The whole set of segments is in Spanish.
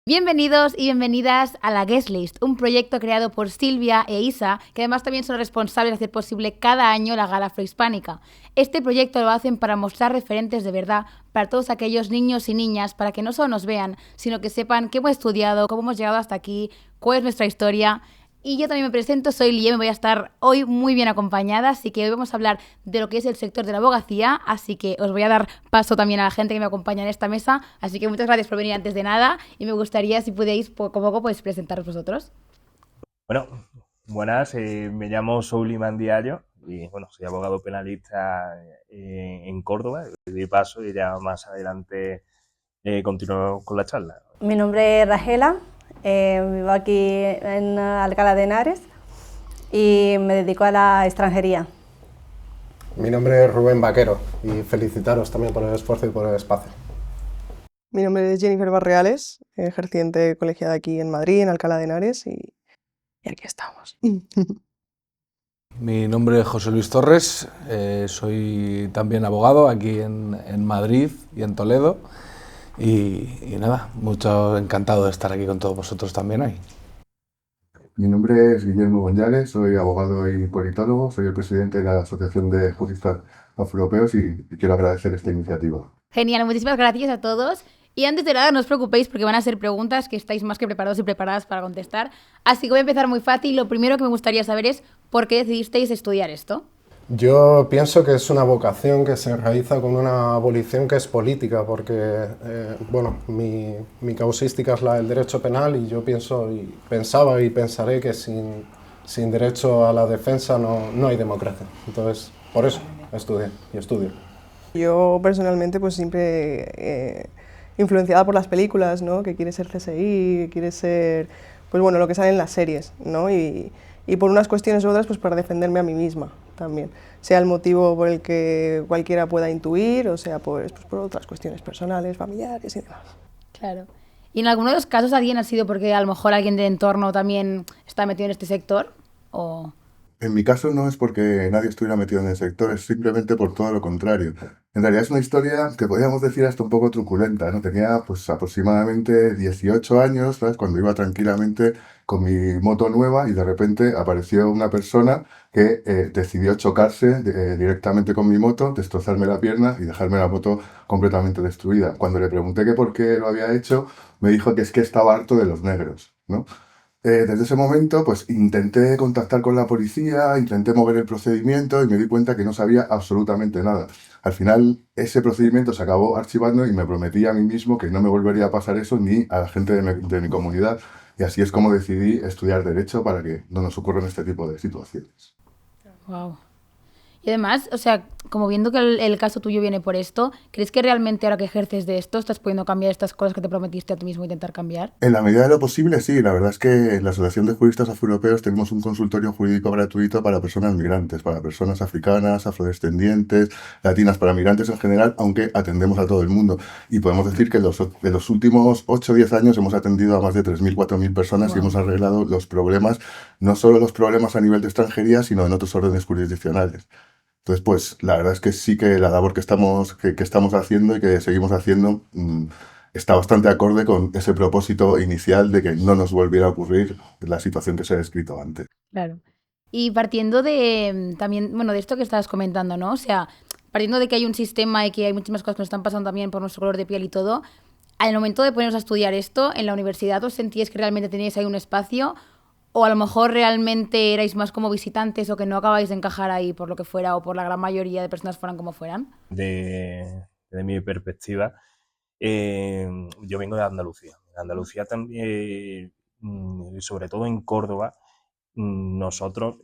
Bienvenidos y bienvenidas a la Guest List, un proyecto creado por Silvia e Isa, que además también son responsables de hacer posible cada año la Gala Afrohispánica. Este proyecto lo hacen para mostrar referentes de verdad para todos aquellos niños y niñas, para que no solo nos vean, sino que sepan qué hemos estudiado, cómo hemos llegado hasta aquí, cuál es nuestra historia. Y yo también me presento, soy Lie, me voy a estar hoy muy bien acompañada, así que hoy vamos a hablar de lo que es el sector de la abogacía, así que os voy a dar paso también a la gente que me acompaña en esta mesa, así que muchas gracias por venir antes de nada y me gustaría si pudierais poco a poco pues presentaros vosotros. Bueno, buenas, me llamo Souliman Diallo y bueno, soy abogado penalista en Córdoba, de paso y ya más adelante continuo con la charla. Mi nombre es Ragela, vivo aquí en Alcalá de Henares y me dedico a la extranjería. Mi nombre es Rubén Vaquero y felicitaros también por el esfuerzo y por el espacio. Mi nombre es Jennifer Barreales, ejerciente colegiada aquí en Madrid, en Alcalá de Henares, y aquí estamos. Mi nombre es José Luis Torres, soy también abogado aquí en Madrid y en Toledo. Y nada, mucho encantado de estar aquí con todos vosotros también hoy. Mi nombre es Guillermo González, soy abogado y politólogo, soy el presidente de la Asociación de Juristas Afroeuropeos y quiero agradecer esta iniciativa. Genial, muchísimas gracias a todos. Y antes de nada, no os preocupéis porque van a ser preguntas que estáis más que preparados y preparadas para contestar. Así que voy a empezar muy fácil. Lo primero que me gustaría saber es ¿por qué decidisteis estudiar esto? Yo pienso que es una vocación que se realiza con una abolición que es política, porque mi causística es la del derecho penal y yo pensaba y pensaré que sin derecho a la defensa no hay democracia. Entonces, por eso estudié y estudio. Yo personalmente pues siempre influenciada por las películas, ¿no? Que quiere ser CSI, que quiere ser pues bueno, lo que sale en las series, ¿no? Y por unas cuestiones u otras pues para defenderme a mí misma también, sea el motivo por el que cualquiera pueda intuir o sea pues por otras cuestiones personales, familiares y demás. Claro. ¿Y en alguno de los casos alguien ha sido porque a lo mejor alguien de entorno también está metido en este sector? ¿O...? En mi caso no es porque nadie estuviera metido en el sector, es simplemente por todo lo contrario. En realidad es una historia que podríamos decir hasta un poco truculenta, ¿no? Tenía pues aproximadamente 18 años, ¿sabes? Cuando iba tranquilamente con mi moto nueva y de repente apareció una persona que decidió chocarse directamente con mi moto, destrozarme la pierna y dejarme la moto completamente destruida. Cuando le pregunté que por qué lo había hecho, me dijo que es que estaba harto de los negros, ¿no? Desde ese momento, pues intenté contactar con la policía, intenté mover el procedimiento y me di cuenta que no sabía absolutamente nada. Al final, ese procedimiento se acabó archivando y me prometí a mí mismo que no me volvería a pasar eso ni a la gente de mi comunidad. Y así es como decidí estudiar Derecho para que no nos ocurran este tipo de situaciones. Wow. Y además, o sea, como viendo que el caso tuyo viene por esto, ¿crees que realmente ahora que ejerces de esto estás pudiendo cambiar estas cosas que te prometiste a ti mismo intentar cambiar? En la medida de lo posible, sí. La verdad es que en la Asociación de Juristas Afroeuropeos tenemos un consultorio jurídico gratuito para personas migrantes, para personas africanas, afrodescendientes, latinas, para migrantes en general, aunque atendemos a todo el mundo. Y podemos decir que en los últimos 8 o 10 años hemos atendido a más de 3.000, 4.000 personas y hemos arreglado los problemas, no solo los problemas a nivel de extranjería, sino en otros órdenes jurisdiccionales. Entonces, pues la verdad es que sí que la labor que estamos haciendo y que seguimos haciendo está bastante acorde con ese propósito inicial de que no nos volviera a ocurrir la situación que se ha descrito antes. Claro. Y partiendo de también, bueno, de esto que estabas comentando, ¿no? O sea, partiendo de que hay un sistema y que hay muchísimas cosas que nos están pasando también por nuestro color de piel y todo, al momento de ponernos a estudiar esto, ¿en la universidad os sentíais que realmente teníais ahí un espacio? ¿O a lo mejor realmente erais más como visitantes o que no acabáis de encajar ahí por lo que fuera o por la gran mayoría de personas fueran como fueran? Desde mi perspectiva, yo vengo de Andalucía. En Andalucía también, sobre todo en Córdoba, nosotros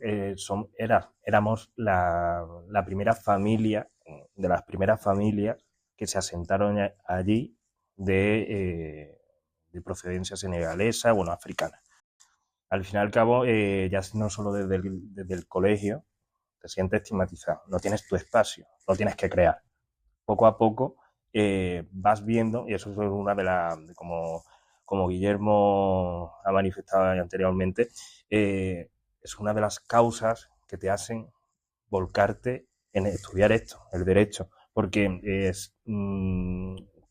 éramos la primera familia, de las primeras familias que se asentaron allí de procedencia senegalesa, bueno, africana. Al fin y al cabo, ya no solo desde el colegio, te sientes estigmatizado, no tienes tu espacio, lo tienes que crear. Poco a poco vas viendo, y eso es una de las, como Guillermo ha manifestado anteriormente, es una de las causas que te hacen volcarte en estudiar esto, el derecho, porque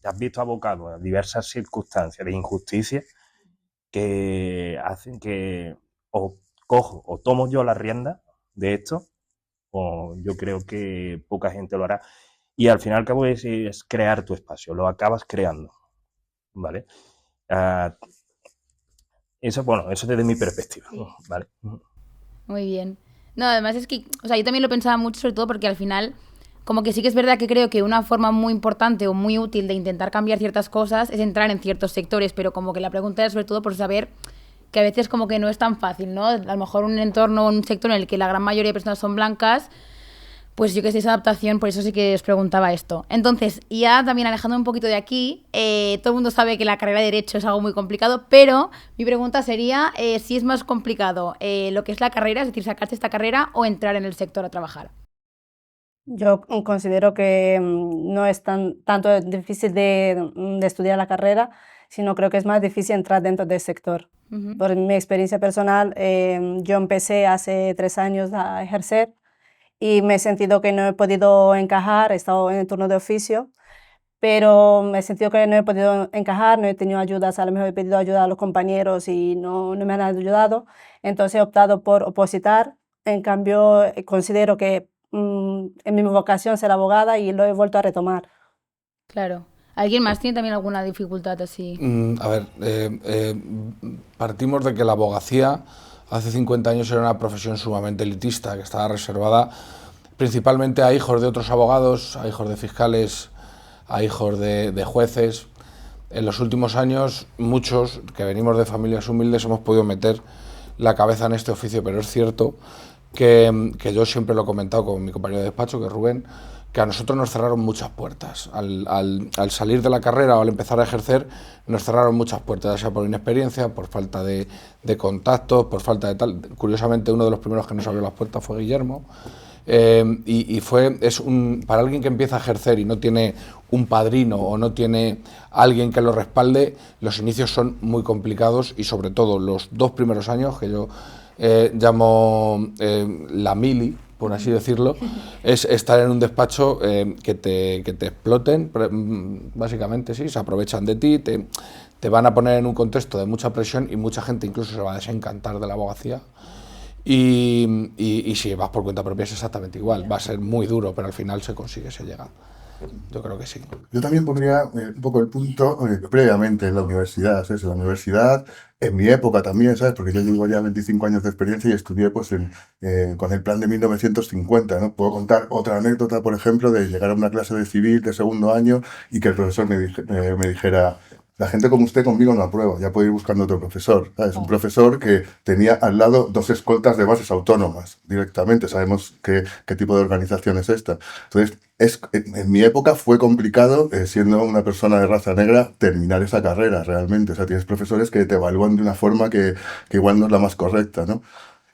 te has visto abocado a diversas circunstancias de injusticia que hacen que o cojo o tomo yo la rienda de esto, o yo creo que poca gente lo hará. Y al fin y al cabo es crear tu espacio, lo acabas creando, ¿vale? Ah, eso, bueno, eso desde mi perspectiva, ¿vale? Muy bien. No, además es que, o sea, yo también lo pensaba mucho, sobre todo porque al final, como que sí que es verdad que creo que una forma muy importante o muy útil de intentar cambiar ciertas cosas es entrar en ciertos sectores, pero como que la pregunta es sobre todo por saber que a veces como que no es tan fácil, ¿no? A lo mejor un entorno, un sector en el que la gran mayoría de personas son blancas, pues yo que sé, esa adaptación, por eso sí que os preguntaba esto. Entonces, ya también alejando un poquito de aquí, todo el mundo sabe que la carrera de Derecho es algo muy complicado, pero mi pregunta sería si es más complicado lo que es la carrera, es decir, sacarse esta carrera o entrar en el sector a trabajar. Yo considero que no es tanto difícil de estudiar la carrera, sino creo que es más difícil entrar dentro del sector. Por mi experiencia personal, yo empecé hace 3 años a ejercer y me he sentido que no he podido encajar, he estado en el turno de oficio, pero me he sentido que no he podido encajar, no he tenido ayudas, a lo mejor he pedido ayuda a los compañeros y no me han ayudado, entonces he optado por opositar. En cambio, considero que en mi vocación ser abogada y lo he vuelto a retomar. Claro. ¿Alguien más tiene también alguna dificultad así? A ver, partimos de que la abogacía hace 50 años era una profesión sumamente elitista, que estaba reservada principalmente a hijos de otros abogados, a hijos de fiscales, a hijos de jueces. En los últimos años, muchos que venimos de familias humildes hemos podido meter la cabeza en este oficio, pero es cierto que yo siempre lo he comentado con mi compañero de despacho, que es Rubén, que a nosotros nos cerraron muchas puertas. Al salir de la carrera o al empezar a ejercer, nos cerraron muchas puertas, ya sea por inexperiencia, por falta de contactos, por falta de tal. Curiosamente, uno de los primeros que nos abrió las puertas fue Guillermo. Para alguien que empieza a ejercer y no tiene un padrino o no tiene alguien que lo respalde, los inicios son muy complicados y sobre todo los 2 primeros años, que yo llamo la mili, por así decirlo, es estar en un despacho que te exploten, básicamente, sí, se aprovechan de ti, te van a poner en un contexto de mucha presión y mucha gente incluso se va a desencantar de la abogacía. Y si vas por cuenta propia es exactamente igual, va a ser muy duro, pero al final se consigue, se llega. Yo creo que sí. Yo también pondría un poco el punto previamente en la universidad, ¿sabes? En la universidad, en mi época también, ¿sabes? Porque yo llevo ya 25 años de experiencia y estudié pues con el plan de 1950, ¿no? Puedo contar otra anécdota, por ejemplo, de llegar a una clase de civil de segundo año y que el profesor me dijera: la gente como usted conmigo no aprueba, ya puede ir buscando otro profesor, ¿sabes? Un profesor que tenía al lado 2 escoltas de bases autónomas directamente, sabemos qué tipo de organización es esta. Entonces, en mi época fue complicado, siendo una persona de raza negra, terminar esa carrera realmente. O sea, tienes profesores que te evalúan de una forma que igual no es la más correcta, ¿no?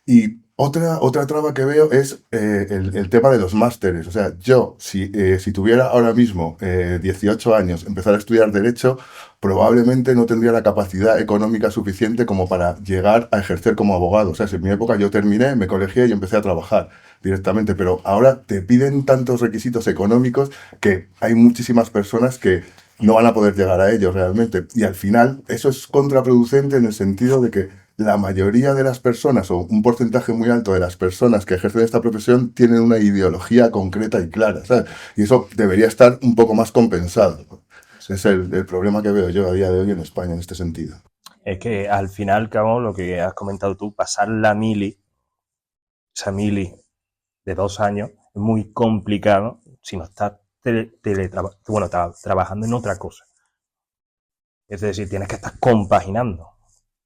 Y otra traba que veo es el tema de los másteres. O sea, yo, si tuviera ahora mismo 18 años, empezar a estudiar Derecho, probablemente no tendría la capacidad económica suficiente como para llegar a ejercer como abogado. O sea, si en mi época yo terminé, me colegié y empecé a trabajar directamente, pero ahora te piden tantos requisitos económicos que hay muchísimas personas que no van a poder llegar a ellos realmente. Y al final eso es contraproducente en el sentido de que la mayoría de las personas, o un porcentaje muy alto de las personas que ejercen esta profesión, tienen una ideología concreta y clara, ¿sabes? Y eso debería estar un poco más compensado. Ese es el problema que veo yo a día de hoy en España en este sentido. Es que al final, cabo, lo que has comentado tú, pasar esa mili de 2 años, es muy complicado si no estás trabajando en otra cosa. Es decir, tienes que estar compaginando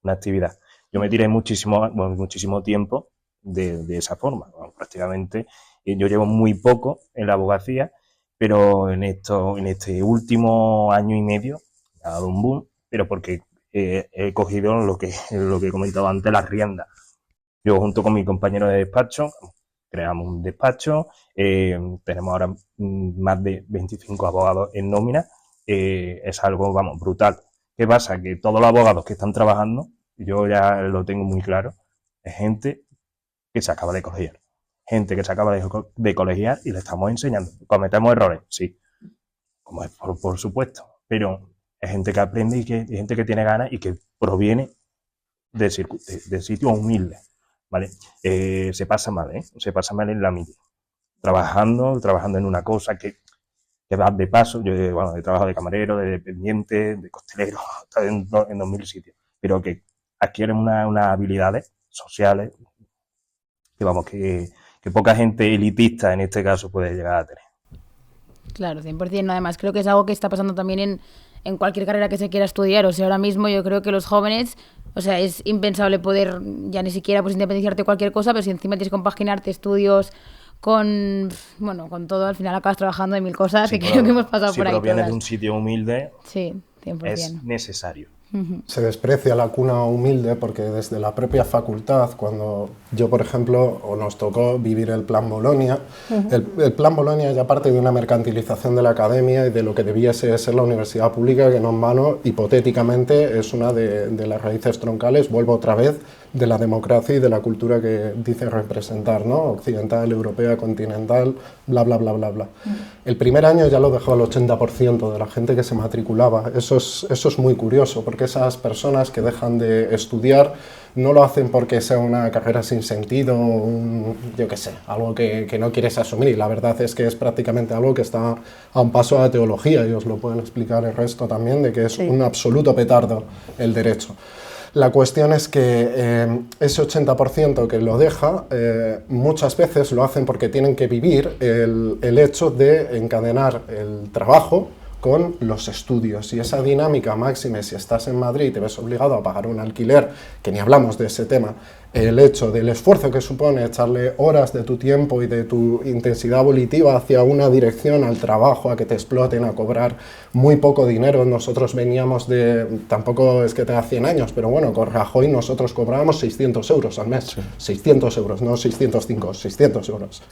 una actividad. Yo me tiré muchísimo tiempo de esa forma. Bueno, prácticamente yo llevo muy poco en la abogacía, pero en este último año y medio ha dado un boom, pero porque he cogido lo que he comentado antes, las riendas. Yo junto con mi compañero de despacho creamos un despacho, tenemos ahora más de 25 abogados en nómina, es algo, vamos, brutal. ¿Qué pasa? Que todos los abogados que están trabajando, yo ya lo tengo muy claro, es gente que se acaba de colegiar. Gente que se acaba de colegiar y le estamos enseñando. ¿Cometemos errores? Sí, como es por supuesto, pero es gente que aprende y gente que tiene ganas y que proviene de sitios humildes, ¿vale? Se pasa mal, ¿eh? Se pasa mal en la mili. Trabajando en una cosa que vas de paso. Yo, bueno, he trabajado de camarero, de dependiente, de costelero, en 2000 sitios, pero que adquieren unas habilidades sociales que, vamos, que poca gente elitista en este caso puede llegar a tener. Claro, 100%. Además, creo que es algo que está pasando también en cualquier carrera que se quiera estudiar. O sea, ahora mismo yo creo que los jóvenes, o sea, es impensable poder ya ni siquiera pues independizarte de cualquier cosa, pero si encima tienes que compaginarte estudios con todo, al final acabas trabajando de 1000 cosas, sí, que creo que hemos pasado por ahí. Si provienes de un sitio humilde, sí, 100%. Es necesario. Se desprecia la cuna humilde porque desde la propia facultad, cuando yo, por ejemplo, nos tocó vivir el Plan Bolonia, el Plan Bolonia ya parte de una mercantilización de la academia y de lo que debiese ser la universidad pública, que no en vano, hipotéticamente, es una de las raíces troncales, vuelvo otra vez, de la democracia y de la cultura que dice representar, ¿no? Occidental, europea, continental, bla, bla, bla, bla, bla. El primer año ya lo dejó al 80% de la gente que se matriculaba. Eso es muy curioso, porque esas personas que dejan de estudiar no lo hacen porque sea una carrera sin sentido, yo qué sé, algo que no quieres asumir. Y la verdad es que es prácticamente algo que está a un paso a la teología, y os lo pueden explicar el resto también, de que es un absoluto petardo el derecho. La cuestión es que ese 80% que lo deja, muchas veces lo hacen porque tienen que vivir el hecho de encadenar el trabajo con los estudios, y esa dinámica máxime, si estás en Madrid y te ves obligado a pagar un alquiler, que ni hablamos de ese tema, el hecho del esfuerzo que supone echarle horas de tu tiempo y de tu intensidad volitiva hacia una dirección, al trabajo, a que te exploten, a cobrar muy poco dinero. Nosotros veníamos tampoco es que tenga 100 años, pero bueno, con Rajoy nosotros cobrábamos 600 euros al mes, sí. 600 euros, no 605, 600 euros.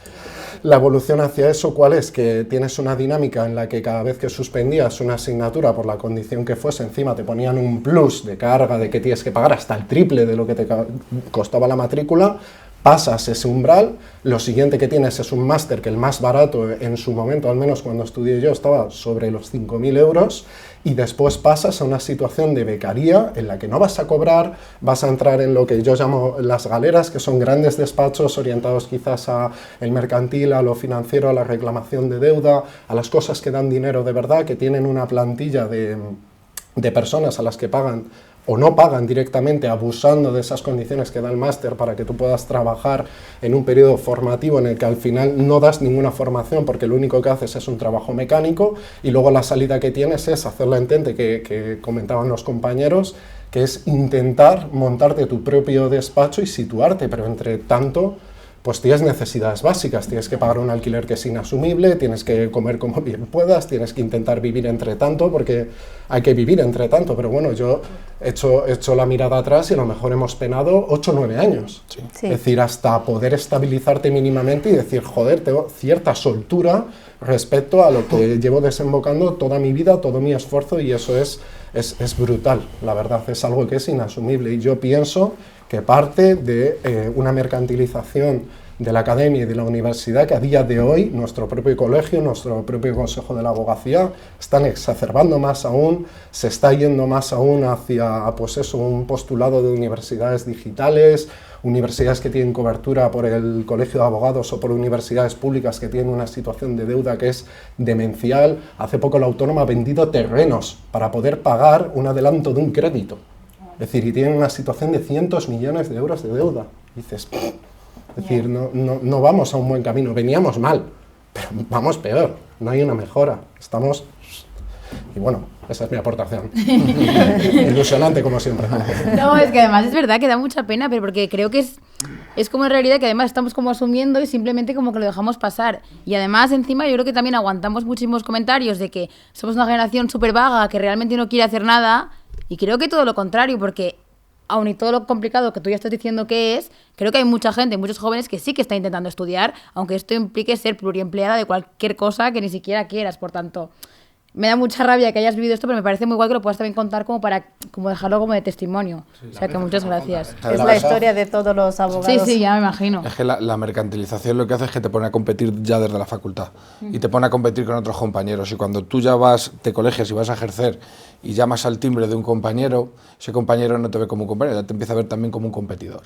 La evolución hacia eso, ¿cuál es? Que tienes una dinámica en la que cada vez que suspendías una asignatura, por la condición que fuese, encima te ponían un plus de carga de que tienes que pagar hasta el triple de lo que te costaba la matrícula. Pasas ese umbral, lo siguiente que tienes es un máster, que el más barato en su momento, al menos cuando estudié yo, estaba sobre los 5.000 euros, y después pasas a una situación de becaría en la que no vas a cobrar, vas a entrar en lo que yo llamo las galeras, que son grandes despachos orientados quizás a el mercantil, a lo financiero, a la reclamación de deuda, a las cosas que dan dinero de verdad, que tienen una plantilla de personas a las que pagan o no pagan directamente, abusando de esas condiciones que da el máster para que tú puedas trabajar en un periodo formativo en el que al final no das ninguna formación, porque lo único que haces es un trabajo mecánico, y luego la salida que tienes es hacer la entente que comentaban los compañeros, que es intentar montarte tu propio despacho y situarte, pero entre tanto pues tienes necesidades básicas, tienes que pagar un alquiler que es inasumible, tienes que comer como bien puedas, tienes que intentar vivir entre tanto, porque hay que vivir entre tanto, pero bueno, yo he hecho la mirada atrás y a lo mejor hemos penado 8 o 9 años, sí. Es decir, hasta poder estabilizarte mínimamente y decir, joder, tengo cierta soltura respecto a lo que llevo desembocando toda mi vida, todo mi esfuerzo, y eso es brutal, la verdad, es algo que es inasumible, y yo pienso que parte de una mercantilización de la academia y de la universidad que a día de hoy nuestro propio colegio, nuestro propio Consejo de la Abogacía están exacerbando más aún, se está yendo más aún hacia pues eso, un postulado de universidades digitales, universidades que tienen cobertura por el Colegio de Abogados o por universidades públicas que tienen una situación de deuda que es demencial. Hace poco la Autónoma ha vendido terrenos para poder pagar un adelanto de un crédito. Es decir, y tienen una situación de cientos millones de euros de deuda. Y dices, es decir, no vamos a un buen camino, veníamos mal, pero vamos peor, no hay una mejora, estamos... Y bueno, esa es mi aportación. Ilusionante como siempre. No, es que además es verdad que da mucha pena, pero porque creo que es como en realidad que además estamos como asumiendo y simplemente como que lo dejamos pasar. Y además encima yo creo que también aguantamos muchísimos comentarios de que somos una generación súper vaga que realmente no quiere hacer nada. Y creo que todo lo contrario, porque aun y todo lo complicado que tú ya estás diciendo que es, creo que hay mucha gente, muchos jóvenes que sí que están intentando estudiar, aunque esto implique ser pluriempleada de cualquier cosa que ni siquiera quieras. Por tanto, me da mucha rabia que hayas vivido esto, pero me parece muy guay que lo puedas también contar como para como dejarlo como de testimonio. O sea que muchas gracias. Es la historia de todos los abogados. Sí, sí, ya me imagino. Es que la mercantilización lo que hace es que te pone a competir ya desde la facultad y te pone a competir con otros compañeros. Y cuando tú ya te colegias y vas a ejercer y llamas al timbre de un compañero, ese compañero no te ve como un compañero, ya te empieza a ver también como un competidor.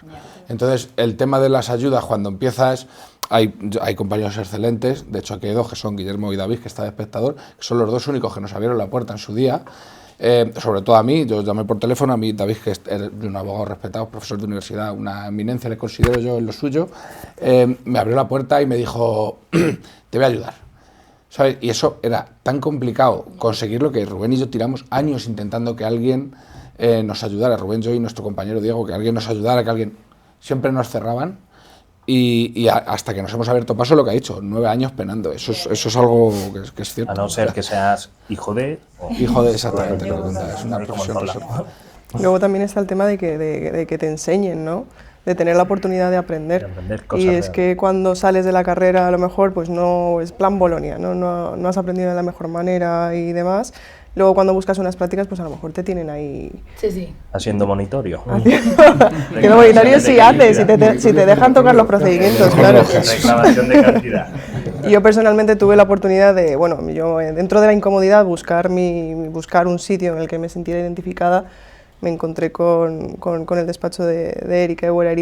Entonces, el tema de las ayudas, cuando empiezas, hay compañeros excelentes. De hecho, aquí hay dos, que son Guillermo y David, que está de espectador, que son los dos únicos que nos abrieron la puerta en su día. Sobre todo a mí, yo llamé por teléfono, a mí David, que es un abogado respetado, profesor de universidad, una eminencia le considero yo en lo suyo, me abrió la puerta y me dijo, te voy a ayudar, ¿sabes? Y eso era tan complicado conseguirlo que Rubén y yo tiramos años intentando que alguien nos ayudara, Rubén, yo y nuestro compañero Diego, que alguien nos ayudara, que alguien... Siempre nos cerraban. Y hasta que nos hemos abierto paso, lo que ha dicho, 9 años penando. Eso es algo que es cierto. A no ser que seas hijo de... Hijo de, exactamente, lo que cuenta, es una presión. Luego también está el tema de que te enseñen, ¿no? De tener la oportunidad de aprender. Y es que cuando sales de la carrera, a lo mejor, pues no es plan Bolonia, ¿no? No has aprendido de la mejor manera y demás. Luego cuando buscas unas prácticas, pues a lo mejor te tienen ahí... Sí, sí. Haciendo monitorio. Que lo monitorio sí haces, si te dejan tocar los procedimientos, claro. Reclamación de cantidad. Yo personalmente tuve la oportunidad de, bueno, yo dentro de la incomodidad, buscar un sitio en el que me sintiera identificada. Me encontré con el despacho de Erika Eguera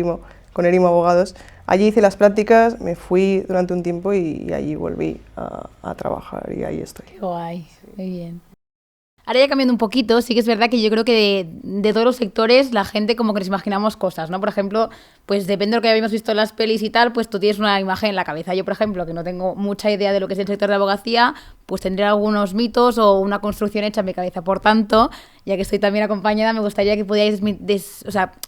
con Erimo Abogados. Allí hice las prácticas, me fui durante un tiempo y allí volví a trabajar y ahí estoy. Qué guay, muy bien. Ahora ya cambiando un poquito, sí que es verdad que yo creo que de todos los sectores la gente como que nos imaginamos cosas, ¿no? Por ejemplo, pues depende de lo que habíamos visto en las pelis y tal, pues tú tienes una imagen en la cabeza. Yo, por ejemplo, que no tengo mucha idea de lo que es el sector de abogacía, pues tendré algunos mitos o una construcción hecha en mi cabeza. Por tanto, ya que estoy también acompañada, me gustaría que pudierais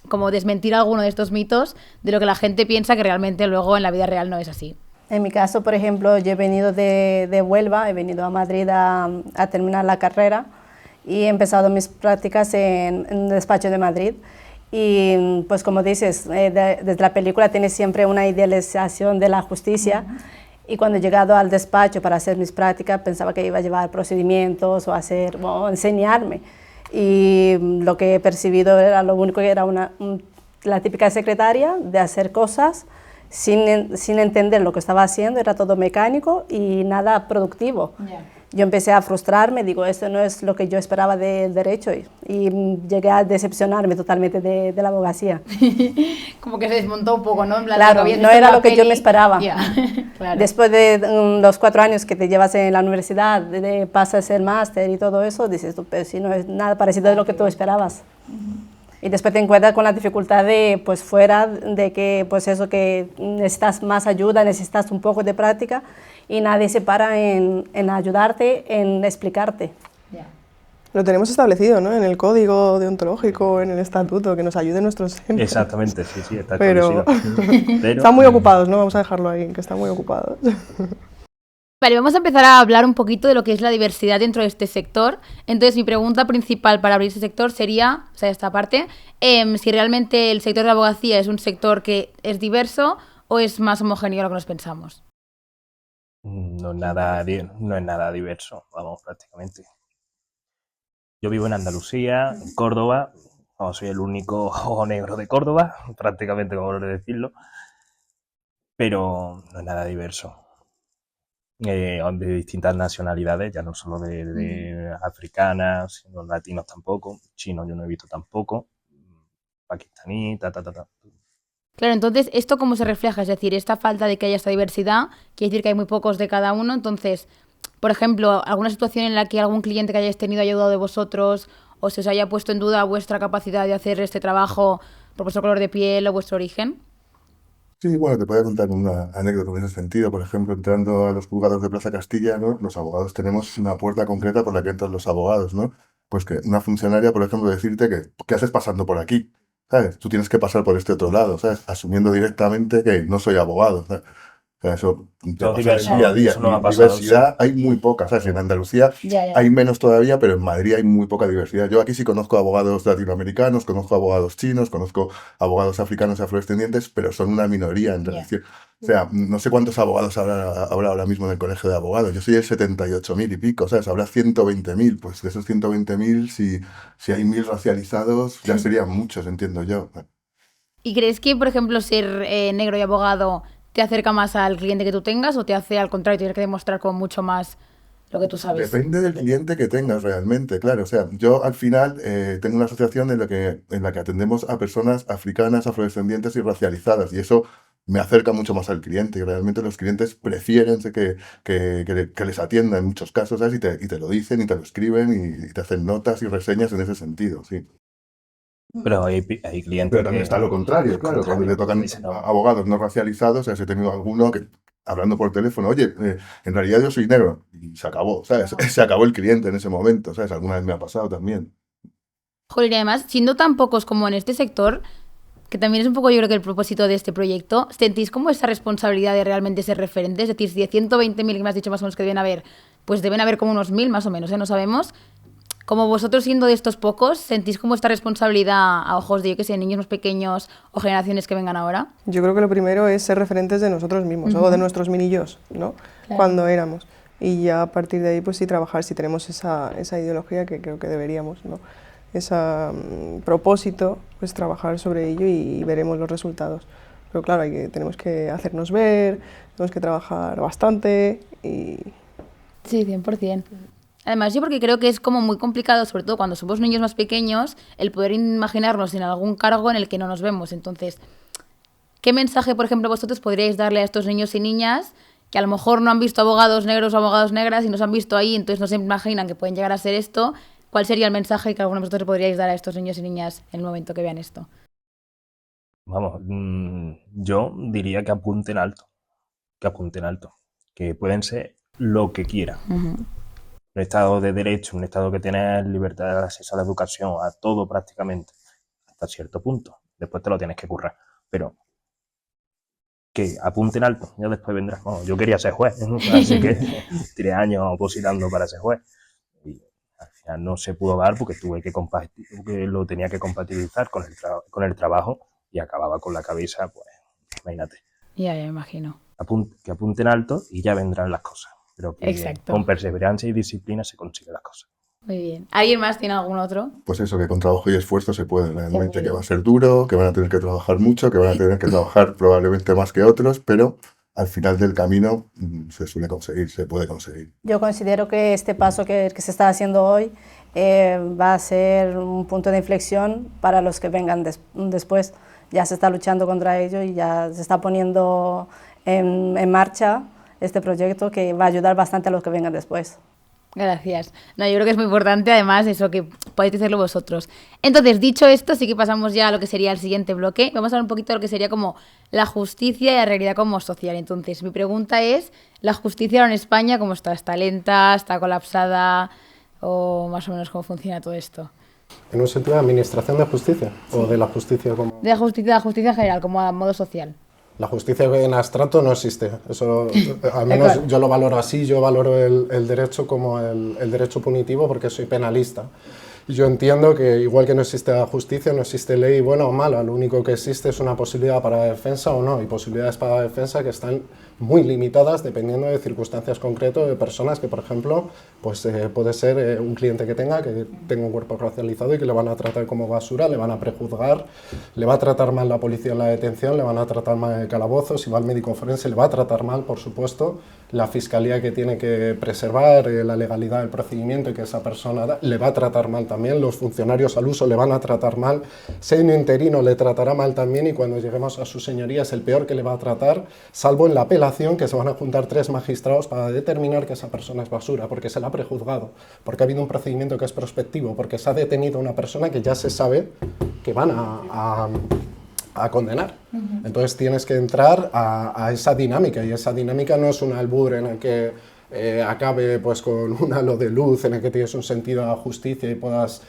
como desmentir alguno de estos mitos de lo que la gente piensa que realmente luego en la vida real no es así. En mi caso, por ejemplo, yo he venido de Huelva, he venido a Madrid a terminar la carrera y he empezado mis prácticas en el despacho de Madrid. Y pues como dices, desde la película tienes siempre una idealización de la justicia. Y cuando he llegado al despacho para hacer mis prácticas, pensaba que iba a llevar procedimientos o enseñarme. Y lo que he percibido era lo único que era la típica secretaria de hacer cosas sin entender lo que estaba haciendo, era todo mecánico y nada productivo. Yo empecé a frustrarme, digo, esto no es lo que yo esperaba del derecho y llegué a decepcionarme totalmente de la abogacía. Como que se desmontó un poco, ¿no? En plan, claro, no era lo que yo me esperaba. Claro. Después de los 4 años que te llevas en la universidad, pasas el máster y todo eso, dices, pero si no es nada parecido a lo que tú esperabas. Y después te encuentras con la dificultad de, pues fuera de que, pues eso, que necesitas más ayuda, necesitas un poco de práctica y nadie se para en ayudarte, en explicarte. Lo tenemos establecido, ¿no? En el código deontológico, en el estatuto, que nos ayuden nuestros centros. Exactamente, sí, está pero establecido. Están muy ocupados, ¿no? Vamos a dejarlo ahí, que están muy ocupados. Vale, vamos a empezar a hablar un poquito de lo que es la diversidad dentro de este sector. Entonces, mi pregunta principal para abrir ese sector sería, o sea, esta parte, si realmente el sector de la abogacía es un sector que es diverso o es más homogéneo de lo que nos pensamos. No es nada diverso, vamos, prácticamente. Yo vivo en Andalucía, en Córdoba, soy el único ojo negro de Córdoba, prácticamente, como de decirlo, pero no es nada diverso. De distintas nacionalidades, ya no solo de africanas, sino latinos tampoco, chinos yo no he visto tampoco, pakistaní, Claro, entonces, ¿esto cómo se refleja? Es decir, esta falta de que haya esta diversidad, quiere decir que hay muy pocos de cada uno. Entonces, por ejemplo, ¿alguna situación en la que algún cliente que hayáis tenido haya dudado de vosotros o se os haya puesto en duda vuestra capacidad de hacer este trabajo por vuestro color de piel o vuestro origen? Sí, bueno, te puedo contar una anécdota en ese sentido. Por ejemplo, entrando a los juzgados de Plaza Castilla, ¿no? Los abogados tenemos una puerta concreta por la que entran los abogados, ¿no? Pues que una funcionaria, por ejemplo, decirte que ¿qué haces pasando por aquí? ¿Sabes? Tú tienes que pasar por este otro lado, ¿sabes? Asumiendo directamente que no soy abogado, ¿sabes? O sea, eso te Todo pasa en el diverso, día a día. eso no Y ha pasado, diversidad hay muy poca, ¿sabes? En Andalucía hay menos todavía, pero en Madrid hay muy poca diversidad. Yo aquí sí conozco abogados latinoamericanos, conozco abogados chinos, conozco abogados africanos y afrodescendientes, pero son una minoría en relación. O sea, no sé cuántos abogados habrá ahora mismo en el colegio de abogados. Yo soy el 78.000 y pico, ¿sabes? Habrá 120.000. Pues de esos 120.000, si hay 1.000 racializados, ya serían muchos, entiendo yo. ¿Y crees que, por ejemplo, ser negro y abogado te acerca más al cliente que tú tengas o te hace al contrario, tienes que demostrar como mucho más lo que tú sabes? Depende del cliente que tengas realmente, claro. O sea, yo al final tengo una asociación en la que atendemos a personas africanas, afrodescendientes y racializadas, y eso me acerca mucho más al cliente, y realmente los clientes prefieren que les atienda en muchos casos, ¿sabes? Y te lo dicen y te lo escriben y te hacen notas y reseñas en ese sentido, sí. Pero hay clientes Pero también está lo contrario, claro, cuando le tocan abogados no racializados, o sea, si he tenido alguno que, hablando por teléfono, oye, en realidad yo soy negro, y se acabó, ¿sabes? Se acabó el cliente en ese momento, ¿sabes? Alguna vez me ha pasado también. Joder, y además, siendo tan pocos como en este sector, que también es un poco yo creo que el propósito de este proyecto, ¿sentís como esa responsabilidad de realmente ser referentes? Es decir, si de 120.000 que me has dicho más o menos que deben haber, pues deben haber como unos 1.000 más o menos, no sabemos. Como vosotros siendo de estos pocos, ¿sentís como esta responsabilidad a ojos de, yo que sé, niños más pequeños o generaciones que vengan ahora? Yo creo que lo primero es ser referentes de nosotros mismos, o de nuestros mini-yos, ¿no? Claro. Cuando éramos. Y ya a partir de ahí, pues sí, trabajar si tenemos esa ideología que creo que deberíamos, ¿no? Ese propósito, pues trabajar sobre ello y veremos los resultados. Pero claro, tenemos que hacernos ver, tenemos que trabajar bastante y... Sí, 100%. Además, yo porque creo que es como muy complicado, sobre todo cuando somos niños más pequeños, el poder imaginarnos en algún cargo en el que no nos vemos. Entonces, ¿qué mensaje, por ejemplo, vosotros podríais darle a estos niños y niñas que a lo mejor no han visto abogados negros o abogadas negras y nos han visto ahí, entonces no se imaginan que pueden llegar a ser esto? ¿Cuál sería el mensaje que alguno de vosotros podríais dar a estos niños y niñas en el momento que vean esto? Vamos, yo diría que apunten alto, que pueden ser lo que quieran. Un Estado de derecho, un Estado que tiene libertad de acceso a la educación, a todo prácticamente, hasta cierto punto. Después te lo tienes que currar. Pero que apunten alto, ya después vendrás. Bueno, yo quería ser juez, así que 3 años opositando para ser juez. Y al final no se pudo dar porque porque lo tenía que compatibilizar con el trabajo y acababa con la cabeza, pues, imagínate. Ya imagino. Que apunten alto y ya vendrán las cosas. Pero que con perseverancia y disciplina se consiguen las cosas. Muy bien. ¿Alguien más tiene algún otro? Pues eso, que con trabajo y esfuerzo se puede realmente, que va a ser duro, que van a tener que trabajar mucho, que van a tener que trabajar probablemente más que otros, pero al final del camino se suele conseguir, se puede conseguir. Yo considero que este paso que se está haciendo hoy va a ser un punto de inflexión para los que vengan después. Ya se está luchando contra ello y ya se está poniendo en marcha este proyecto que va a ayudar bastante a los que vengan después. Gracias. No, yo creo que es muy importante, además, eso que podéis hacerlo vosotros. Entonces, dicho esto, sí que pasamos ya a lo que sería el siguiente bloque. Vamos a hablar un poquito de lo que sería como la justicia y la realidad como social. Entonces, mi pregunta es, ¿la justicia ahora en España cómo está? ¿Está lenta? ¿Está colapsada? ¿O más o menos cómo funciona todo esto? ¿En un sentido de administración de justicia? Sí. ¿O de la justicia como...? De la justicia en general, como a modo social. La justicia en abstracto no existe, eso al menos yo lo valoro así, yo valoro el derecho como el derecho punitivo porque soy penalista. Y yo entiendo que igual que no existe la justicia, no existe ley buena o mala, lo único que existe es una posibilidad para la defensa o no, y posibilidades para la defensa que están muy limitadas dependiendo de circunstancias concretas de personas que, por ejemplo, pues puede ser un cliente que tenga un cuerpo racializado y que le van a tratar como basura, le van a prejuzgar, le va a tratar mal la policía en la detención, le van a tratar mal en el calabozo, si va al médico forense le va a tratar mal, por supuesto, la fiscalía que tiene que preservar la legalidad del procedimiento y que esa persona da, le va a tratar mal también, los funcionarios al uso le van a tratar mal, si hay un interino le tratará mal también y cuando lleguemos a su señoría es el peor que le va a tratar, salvo en la apelación que se van a juntar 3 magistrados para determinar que esa persona es basura, porque se la ha prejuzgado, porque ha habido un procedimiento que es prospectivo, porque se ha detenido a una persona que ya se sabe que van a condenar. Entonces tienes que entrar a esa dinámica, y esa dinámica no es un albur en el que acabe pues con un halo de luz en el que tienes un sentido de la justicia y puedas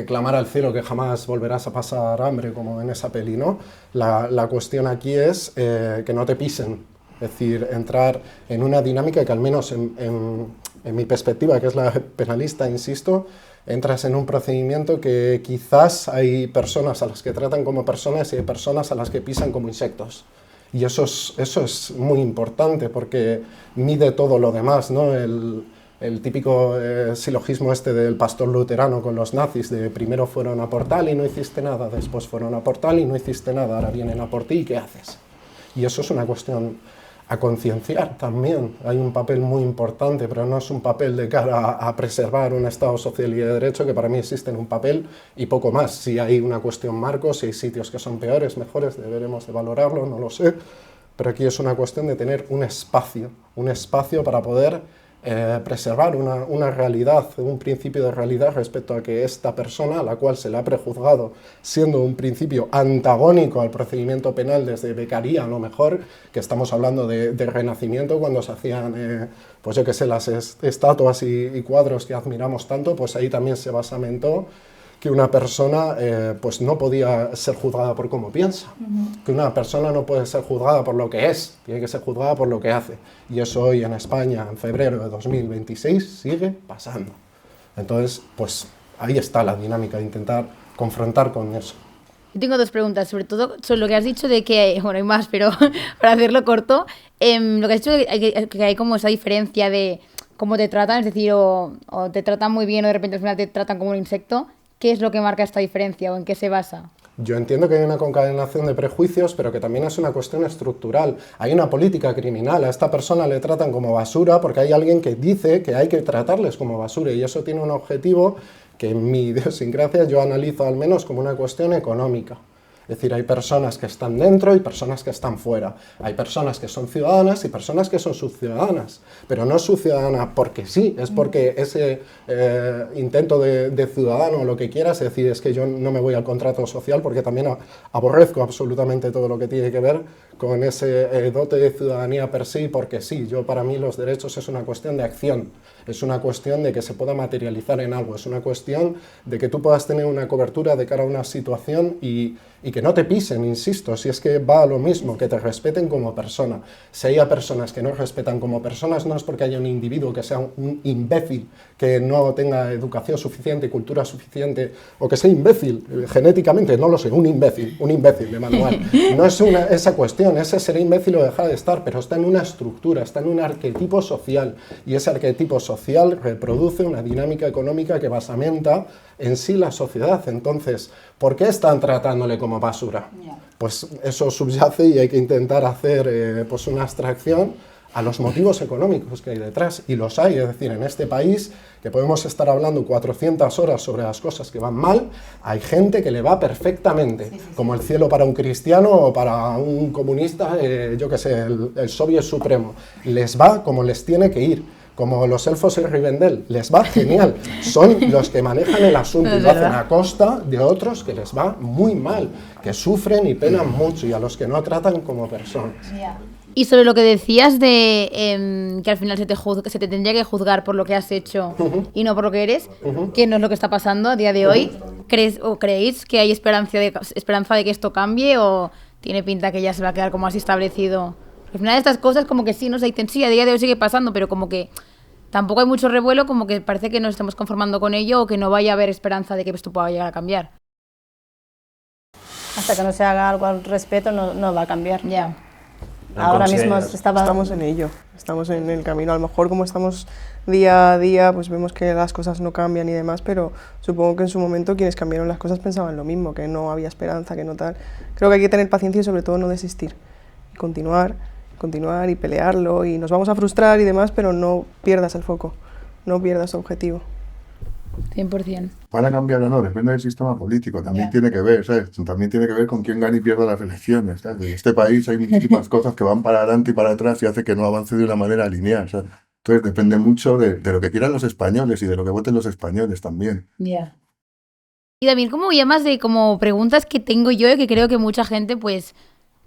clamar al cielo que jamás volverás a pasar hambre como en esa peli, ¿no? La cuestión aquí es que no te pisen, Es decir, entrar en una dinámica que al menos en mi perspectiva, que es la penalista, insisto, entras en un procedimiento que quizás hay personas a las que tratan como personas y hay personas a las que pisan como insectos. Y eso es muy importante porque mide todo lo demás, ¿no? El típico silogismo este del pastor luterano con los nazis, de primero fueron a por tal y no hiciste nada, después fueron a por tal y no hiciste nada, ahora vienen a por ti y ¿qué haces? Y eso es una cuestión a concienciar también. Hay un papel muy importante, pero no es un papel de cara a preservar un Estado social y de derecho, que para mí existe en un papel y poco más. Si hay una cuestión marco, si hay sitios que son peores, mejores, deberemos de valorarlo, no lo sé, pero aquí es una cuestión de tener un espacio para poder preservar una realidad, un principio de realidad respecto a que esta persona, a la cual se le ha prejuzgado, siendo un principio antagónico al procedimiento penal desde Beccaria, a lo mejor, que estamos hablando de Renacimiento, cuando se hacían, pues yo qué sé, las estatuas y cuadros que admiramos tanto, pues ahí también se basamentó que una persona pues no podía ser juzgada por cómo piensa, que una persona no puede ser juzgada por lo que es, tiene que ser juzgada por lo que hace. Y eso hoy en España, en febrero de 2026, sigue pasando. Entonces, pues ahí está la dinámica de intentar confrontar con eso. Yo tengo dos preguntas, sobre todo sobre lo que has dicho de que, bueno, hay más, pero para hacerlo corto, lo que has dicho de que hay como esa diferencia de cómo te tratan, es decir, o te tratan muy bien o de repente al final te tratan como un insecto. ¿Qué es lo que marca esta diferencia o en qué se basa? Yo entiendo que hay una concadenación de prejuicios, pero que también es una cuestión estructural. Hay una política criminal, a esta persona le tratan como basura porque hay alguien que dice que hay que tratarles como basura, y eso tiene un objetivo que en mi idiosincrasia yo analizo al menos como una cuestión económica. Es decir, hay personas que están dentro y personas que están fuera. Hay personas que son ciudadanas y personas que son subciudadanas. Pero no es subciudadana porque sí, es porque ese intento de ciudadano, lo que quieras, es decir, es que yo no me voy al contrato social porque también aborrezco absolutamente todo lo que tiene que ver con ese dote de ciudadanía per se, porque sí, para mí los derechos es una cuestión de acción, es una cuestión de que se pueda materializar en algo, es una cuestión de que tú puedas tener una cobertura de cara a una situación y que no te pisen, insisto, si es que va a lo mismo, que te respeten como persona. Si hay personas que no respetan como personas, no es porque haya un individuo que sea un imbécil, que no tenga educación suficiente, cultura suficiente, o que sea imbécil genéticamente, no lo sé, un imbécil de manual. No es esa cuestión, ese ser imbécil o dejar de estar, pero está en una estructura, está en un arquetipo social, y ese arquetipo social reproduce una dinámica económica que basamenta en sí la sociedad. Entonces, ¿por qué están tratándole como basura? Pues eso subyace y hay que intentar hacer pues una abstracción a los motivos económicos que hay detrás, y los hay. Es decir, en este país, que podemos estar hablando 400 horas sobre las cosas que van mal, hay gente que le va perfectamente, como el cielo para un cristiano o para un comunista, yo qué sé, el soviet supremo. Les va como les tiene que ir. Como los elfos en Rivendell, les va genial. Son los que manejan el asunto y lo hacen a costa de otros que les va muy mal, que sufren y penan mucho, y a los que no tratan como personas. Y sobre lo que decías de que al final se te tendría que juzgar por lo que has hecho y no por lo que eres, que no es lo que está pasando a día de hoy, ¿creéis que hay esperanza de que esto cambie, o tiene pinta que ya se va a quedar como así establecido? Porque al final estas cosas como que sí, no se dicen, sí, a día de hoy sigue pasando, pero como que tampoco hay mucho revuelo, como que parece que nos estamos conformando con ello, o que no vaya a haber esperanza de que esto pueda llegar a cambiar. Hasta que no se haga algo al respecto no va a cambiar. Ya. Ahora mismo estamos en ello, estamos en el camino. A lo mejor como estamos día a día, pues vemos que las cosas no cambian y demás, pero supongo que en su momento quienes cambiaron las cosas pensaban lo mismo, que no había esperanza, que no tal. Creo que hay que tener paciencia y sobre todo no desistir, y continuar y pelearlo, y nos vamos a frustrar y demás, pero no pierdas el foco, no pierdas tu objetivo. 100%. Para cambiar o no, depende del sistema político, también tiene que ver, ¿sabes? También tiene que ver con quién gana y pierde las elecciones, ¿sabes? En este país hay muchísimas cosas que van para adelante y para atrás y hace que no avance de una manera lineal, ¿sabes? Entonces depende mucho de lo que quieran los españoles y de lo que voten los españoles también. Y también como llamas de como preguntas que tengo yo y que creo que mucha gente, pues,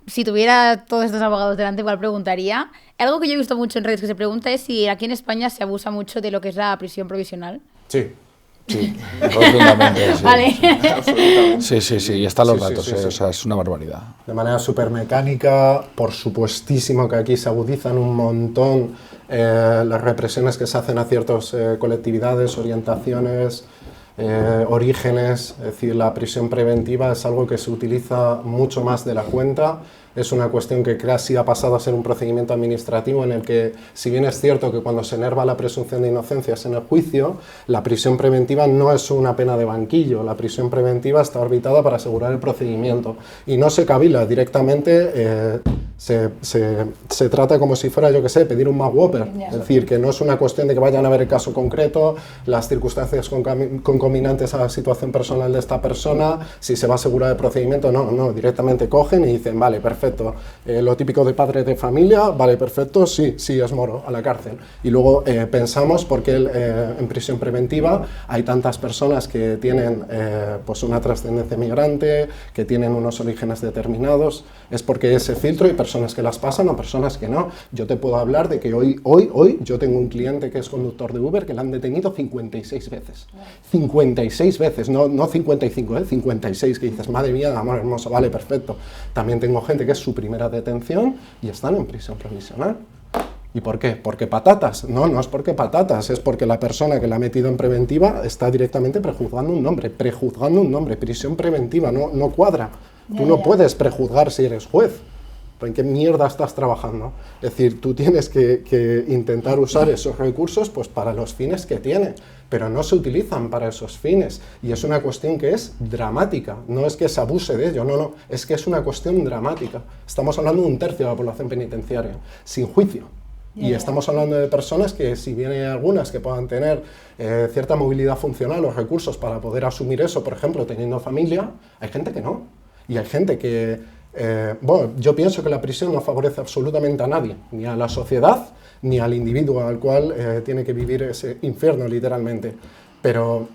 si tuviera todos estos abogados delante, igual preguntaría. Algo que yo he visto mucho en redes que se pregunta es si aquí en España se abusa mucho de lo que es la prisión provisional. Sí. Sí, rotundamente, sí. Vale. Sí, y están los Sí, sí, datos, sí, sí. o sea, es una barbaridad. De manera súper mecánica, por supuestísimo que aquí se agudizan un montón las represiones que se hacen a ciertas colectividades, orientaciones, orígenes. Es decir, la prisión preventiva es algo que se utiliza mucho más de la cuenta. Es una cuestión que casi ha pasado a ser un procedimiento administrativo en el que, si bien es cierto que cuando se enerva la presunción de inocencia es en el juicio, la prisión preventiva no es una pena de banquillo. La prisión preventiva está orbitada para asegurar el procedimiento y no se cavila directamente. Se trata como si fuera, yo que sé, pedir un Mad Whopper. Es decir, que no es una cuestión de que vayan a ver el caso concreto, las circunstancias concomitantes a la situación personal de esta persona, si se va a asegurar el procedimiento. No, directamente cogen y dicen, vale, perfecto, lo típico de padres de familia, vale, perfecto, sí, es moro, a la cárcel. Y luego pensamos por qué en prisión preventiva hay tantas personas que tienen pues una trascendencia migrante, que tienen unos orígenes determinados. Es porque ese filtro hay personas que las pasan o personas que no. Yo te puedo hablar de que hoy yo tengo un cliente que es conductor de Uber que le han detenido 56 veces. 56 veces, no 55, 56, que dices, madre mía, amor hermoso, vale, perfecto. También tengo gente que es su primera detención y están en prisión provisional. ¿Y por qué? ¿Porque patatas? No es porque patatas, es porque la persona que la ha metido en preventiva está directamente prejuzgando un nombre, prisión preventiva, no cuadra. Tú no puedes prejuzgar si eres juez. ¿En qué mierda estás trabajando? Es decir, tú tienes que intentar usar esos recursos pues, para los fines que tiene, pero no se utilizan para esos fines. Y es una cuestión que es dramática. No es que se abuse de ello, no. Es que es una cuestión dramática. Estamos hablando de 1/3 de la población penitenciaria, sin juicio. Y estamos hablando de personas que, si bien hay algunas que puedan tener cierta movilidad funcional o recursos para poder asumir eso, por ejemplo, teniendo familia, hay gente que no. Y hay gente que... yo pienso que la prisión no favorece absolutamente a nadie, ni a la sociedad, ni al individuo al cual tiene que vivir ese infierno, literalmente. Pero,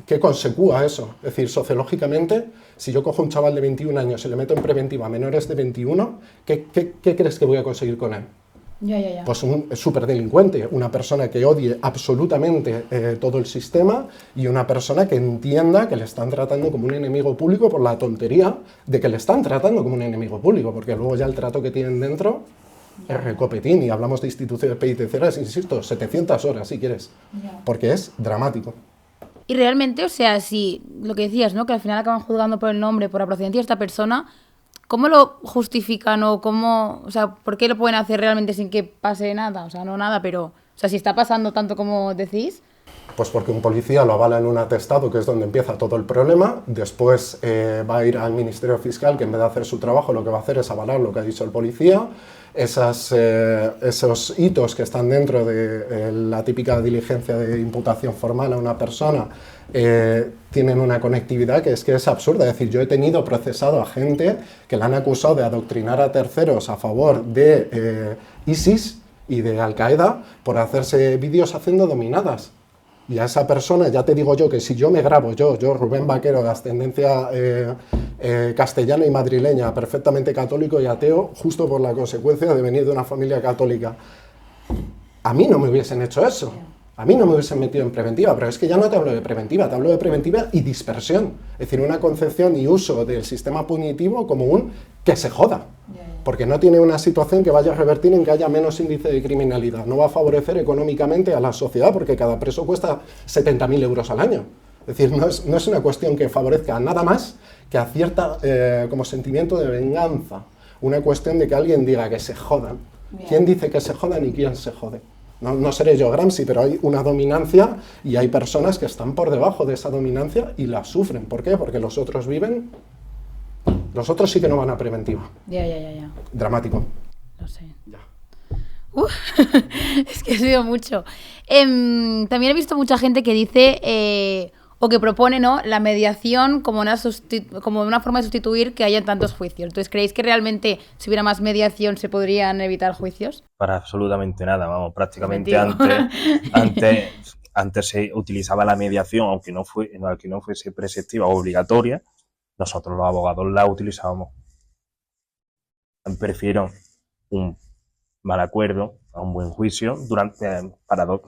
¿qué consecúa eso? Es decir, sociológicamente, si yo cojo a un chaval de 21 años y le meto en preventiva a menores de 21, ¿qué crees que voy a conseguir con él? Pues un superdelincuente, una persona que odie absolutamente todo el sistema y una persona que entienda que le están tratando como un enemigo público por la tontería de que le están tratando como un enemigo público, porque luego ya el trato que tienen dentro es recopetín, y hablamos de instituciones penitenciarias, insisto, 700 horas si quieres, porque es dramático. Y realmente, o sea, si lo que decías, ¿no? Que al final acaban juzgando por el nombre, por la procedencia de esta persona, ¿cómo lo justifican o cómo, o sea, por qué lo pueden hacer realmente sin que pase nada? O sea, no nada, pero, o sea, si está pasando tanto como decís. Pues porque un policía lo avala en un atestado, que es donde empieza todo el problema. Después va a ir al Ministerio Fiscal, que en vez de hacer su trabajo lo que va a hacer es avalar lo que ha dicho el policía. Esos hitos que están dentro de la típica diligencia de imputación formal a una persona tienen una conectividad que es absurda. Es decir, yo he tenido procesado a gente que la han acusado de adoctrinar a terceros a favor de ISIS y de Al-Qaeda por hacerse vídeos haciendo dominadas. Y a esa persona, ya te digo yo, que si yo me grabo, yo Rubén Vaquero, de ascendencia castellana y madrileña, perfectamente católico y ateo, justo por la consecuencia de venir de una familia católica, a mí no me hubiesen hecho eso. A mí no me hubiesen metido en preventiva, pero es que ya no te hablo de preventiva, te hablo de preventiva y dispersión. Es decir, una concepción y uso del sistema punitivo como un que se joda. Porque no tiene una situación que vaya a revertir en que haya menos índice de criminalidad. No va a favorecer económicamente a la sociedad porque cada preso cuesta 70.000 euros al año. Es decir, no es una cuestión que favorezca nada más que a cierta como sentimiento de venganza. Una cuestión de que alguien diga que se jodan. ¿Quién dice que se jodan y quién se jode? No seré yo Gramsci, pero hay una dominancia y hay personas que están por debajo de esa dominancia y la sufren. ¿Por qué? Porque los otros viven... Los otros sí que no van a preventiva. Ya. Dramático. No sé. Ya. Es que ha sido mucho. También he visto mucha gente que dice, o que propone, ¿no?, la mediación como una forma de sustituir que haya tantos juicios. Entonces, ¿creéis que realmente si hubiera más mediación se podrían evitar juicios? Para absolutamente nada, vamos, prácticamente antes se utilizaba la mediación, aunque no fuese preceptiva o obligatoria. Nosotros los abogados la utilizábamos. Prefiero un mal acuerdo a un buen juicio para 2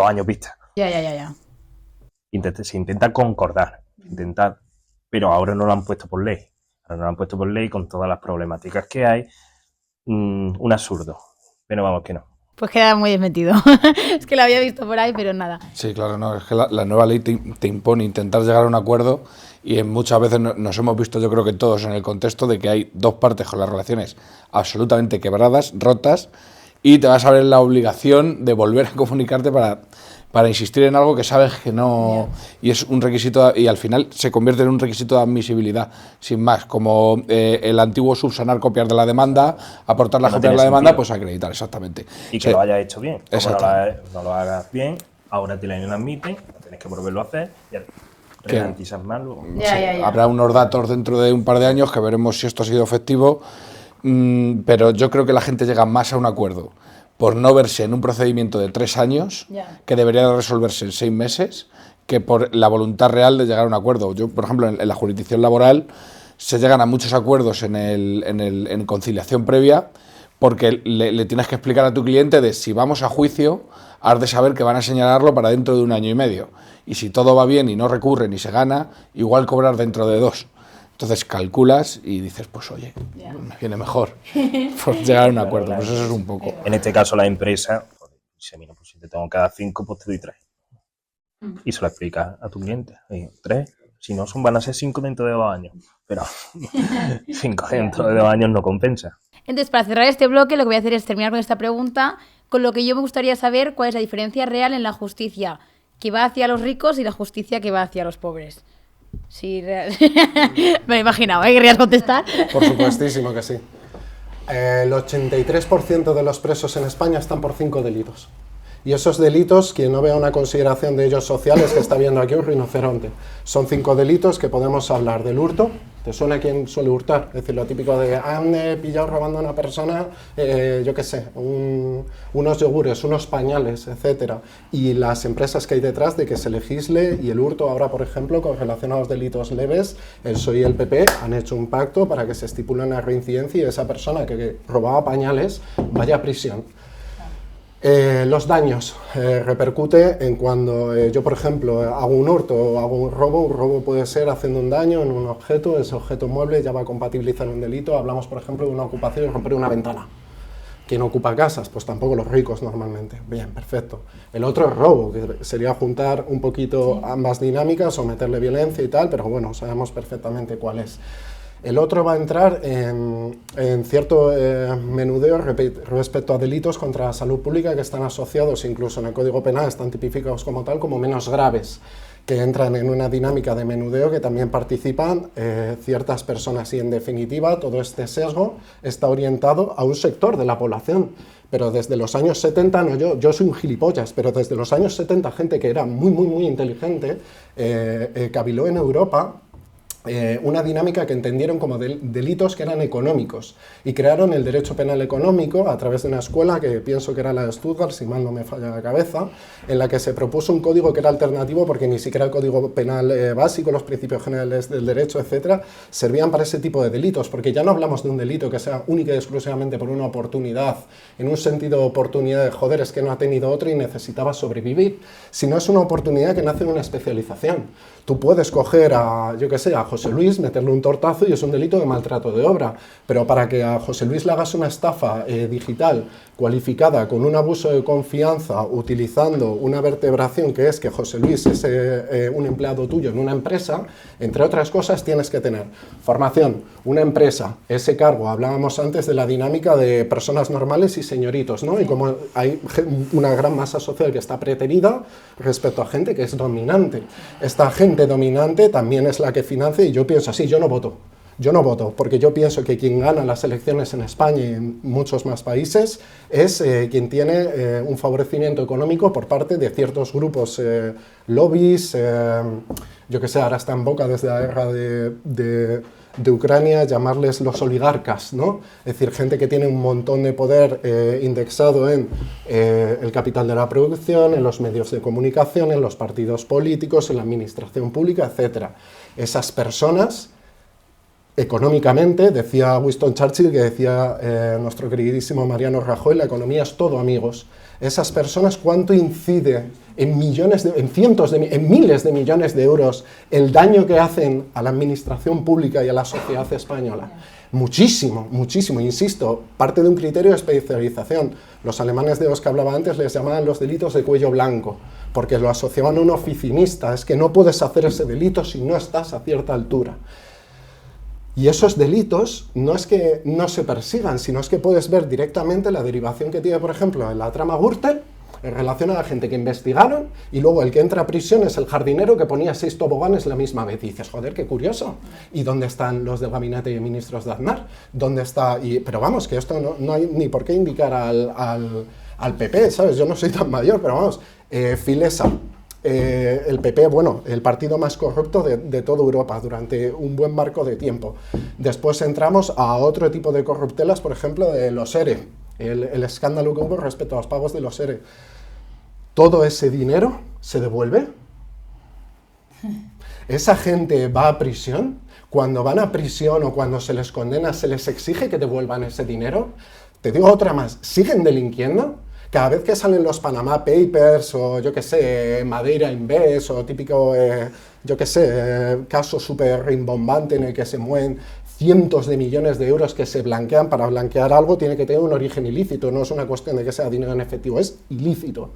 años vista. Ya. se intenta concordar, pero ahora no lo han puesto por ley. Ahora no lo han puesto por ley con todas las problemáticas que hay. Un absurdo, pero vamos que no. Pues queda muy desmentido. Es que lo había visto por ahí, pero nada. Sí, claro, no, es que la nueva ley te impone intentar llegar a un acuerdo y muchas veces nos hemos visto, yo creo que todos, en el contexto de que hay dos partes con las relaciones absolutamente quebradas, rotas, y te vas a ver en la obligación de volver a comunicarte para insistir en algo que sabes que no... Y es un requisito, y al final se convierte en un requisito de admisibilidad, sin más, como el antiguo subsanar copiar de la demanda, aportar la copia de la demanda, pues acreditar, exactamente. Y que lo hayas hecho bien. Como Exacto. no lo hagas bien, ahora te lo admiten, tienes que volverlo a hacer, y garantizas más luego. Habrá unos datos dentro de un par de años que veremos si esto ha sido efectivo, pero yo creo que la gente llega más a un acuerdo por no verse en un procedimiento de 3 años, que debería resolverse en 6 meses, que por la voluntad real de llegar a un acuerdo. Yo, por ejemplo, en la jurisdicción laboral se llegan a muchos acuerdos en conciliación previa, porque le tienes que explicar a tu cliente de si vamos a juicio, has de saber que van a señalarlo para dentro de 1 año y medio. Y si todo va bien y no recurren y se gana, igual cobrar dentro de 2. Entonces calculas y dices, pues oye, me viene mejor pues llegar a un acuerdo. Pues eso es un poco. En este caso la empresa, dice, mira, pues si te tengo que dar 5, pues te doy 3. Y se lo explicas a tu cliente. 3, si no van a ser 5 dentro de 2 años. Pero 5 dentro de 2 años no compensa. Entonces, para cerrar este bloque, lo que voy a hacer es terminar con esta pregunta, con lo que yo me gustaría saber cuál es la diferencia real en la justicia que va hacia los ricos y la justicia que va hacia los pobres. Sí, me he imaginado, ¿eh? ¿Querrías contestar? Por supuestísimo que sí. El 83% de los presos en España están por 5 delitos. Y esos delitos, quien no vea una consideración de ellos sociales, que está viendo aquí un rinoceronte, son 5 delitos que podemos hablar del hurto. ¿Te suena quién suele hurtar? Es decir, lo típico de han pillado robando a una persona, yo qué sé, unos yogures, unos pañales, etcétera. Y las empresas que hay detrás de que se legisle, y el hurto ahora, por ejemplo, con relación a los delitos leves, el PSOE y el PP han hecho un pacto para que se estipule una reincidencia y esa persona que robaba pañales vaya a prisión. Los daños repercute en cuando yo, por ejemplo, hago un hurto o hago un robo puede ser haciendo un daño en un objeto, ese objeto mueble ya va a compatibilizar un delito. Hablamos, por ejemplo, de una ocupación y romper una ventana. ¿Quién ocupa casas? Pues tampoco los ricos normalmente. Bien, perfecto. El otro es robo, que sería juntar un poquito ambas dinámicas o meterle violencia y tal, pero bueno, sabemos perfectamente cuál es. El otro va a entrar en cierto menudeo respecto a delitos contra la salud pública que están asociados, incluso en el Código Penal, están tipificados como tal, como menos graves, que entran en una dinámica de menudeo que también participan ciertas personas y, en definitiva, todo este sesgo está orientado a un sector de la población. Pero desde los años 70, no yo soy un gilipollas, pero desde los años 70 gente que era muy inteligente caviló en Europa una dinámica que entendieron como delitos que eran económicos y crearon el derecho penal económico a través de una escuela que pienso que era la de Stuttgart, si mal no me falla la cabeza, en la que se propuso un código que era alternativo porque ni siquiera el código penal básico, los principios generales del derecho, etcétera, servían para ese tipo de delitos, porque ya no hablamos de un delito que sea única y exclusivamente por una oportunidad, en un sentido de oportunidad de joder, es que no ha tenido otra y necesitaba sobrevivir, sino es una oportunidad que nace de una especialización. Tú puedes coger a, yo qué sé, a José Luis, meterle un tortazo y es un delito de maltrato de obra, pero para que a José Luis le hagas una estafa digital cualificada con un abuso de confianza utilizando una vertebración que es que José Luis es un empleado tuyo en una empresa, entre otras cosas tienes que tener formación, una empresa, ese cargo, hablábamos antes de la dinámica de personas normales y señoritos, ¿no? Y como hay una gran masa social que está preterida respecto a gente que es dominante. Esta gente dominante también es la que financia y yo pienso así, yo no voto, porque yo pienso que quien gana las elecciones en España y en muchos más países es quien tiene un favorecimiento económico por parte de ciertos grupos, lobbies, yo que sé, ahora está en boca desde la guerra de Ucrania llamarles los oligarcas, ¿no? Es decir, gente que tiene un montón de poder indexado en el capital de la producción, en los medios de comunicación, en los partidos políticos, en la administración pública, etc. Esas personas económicamente, decía Winston Churchill, que decía nuestro queridísimo Mariano Rajoy, la economía es todo, amigos. Esas personas, ¿cuánto incide en miles de millones de euros el daño que hacen a la administración pública y a la sociedad española? Muchísimo, muchísimo, insisto, parte de un criterio de especialización. Los alemanes de los que hablaba antes les llamaban los delitos de cuello blanco, porque lo asociaban a un oficinista. Es que no puedes hacer ese delito si no estás a cierta altura. Y esos delitos no es que no se persigan, sino es que puedes ver directamente la derivación que tiene, por ejemplo, en la trama Gürtel, en relación a la gente que investigaron, y luego el que entra a prisión es el jardinero que ponía 6 toboganes la misma vez. Y dices, joder, qué curioso. ¿Y dónde están los del gabinete de ministros de Aznar? ¿Dónde está? Pero vamos, que esto no hay ni por qué indicar al PP, ¿sabes? Yo no soy tan mayor, pero vamos, Filesa. El PP, bueno, el partido más corrupto de toda Europa durante un buen marco de tiempo. Después entramos a otro tipo de corruptelas, por ejemplo, de los ERE, el escándalo que hubo respecto a los pagos de los ERE. ¿Todo ese dinero se devuelve? ¿Esa gente va a prisión? Cuando van a prisión o cuando se les condena, ¿se les exige que devuelvan ese dinero? Te digo otra más, ¿siguen delinquiendo? Cada vez que salen los Panama Papers o yo qué sé, Madeira Invest o típico, yo qué sé, caso súper rimbombante en el que se mueven cientos de millones de euros que se blanquean, para blanquear algo tiene que tener un origen ilícito, no es una cuestión de que sea dinero en efectivo, es ilícito.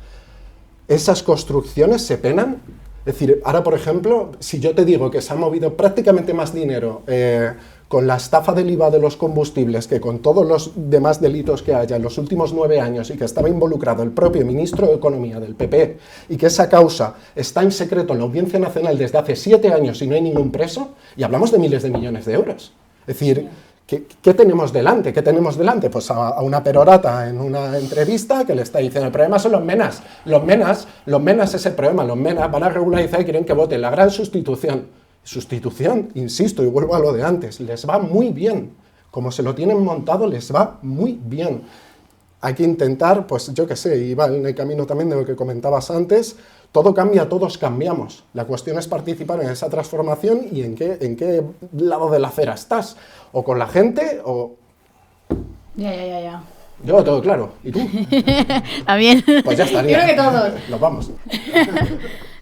Esas construcciones se penan. Es decir, ahora por ejemplo, si yo te digo que se ha movido prácticamente más dinero con la estafa del IVA de los combustibles que con todos los demás delitos que haya en los últimos 9 años y que estaba involucrado el propio ministro de Economía del PP y que esa causa está en secreto en la Audiencia Nacional desde hace 7 años y no hay ningún preso, y hablamos de miles de millones de euros. Es decir, ¿qué tenemos delante? ¿Qué tenemos delante? Pues a una perorata en una entrevista que le está diciendo, el problema son los menas. Los menas es el problema. Los menas van a regularizar y quieren que voten. La gran sustitución. Sustitución, insisto, y vuelvo a lo de antes, les va muy bien. Como se lo tienen montado, les va muy bien. Hay que intentar, pues yo qué sé, y va en el camino también de lo que comentabas antes, todo cambia, todos cambiamos. La cuestión es participar en esa transformación y en qué lado de la acera estás. O con la gente o... Ya. Yo lo tengo claro. ¿Y tú? También. Pues ya estaría. Yo creo que todos. Nos vamos.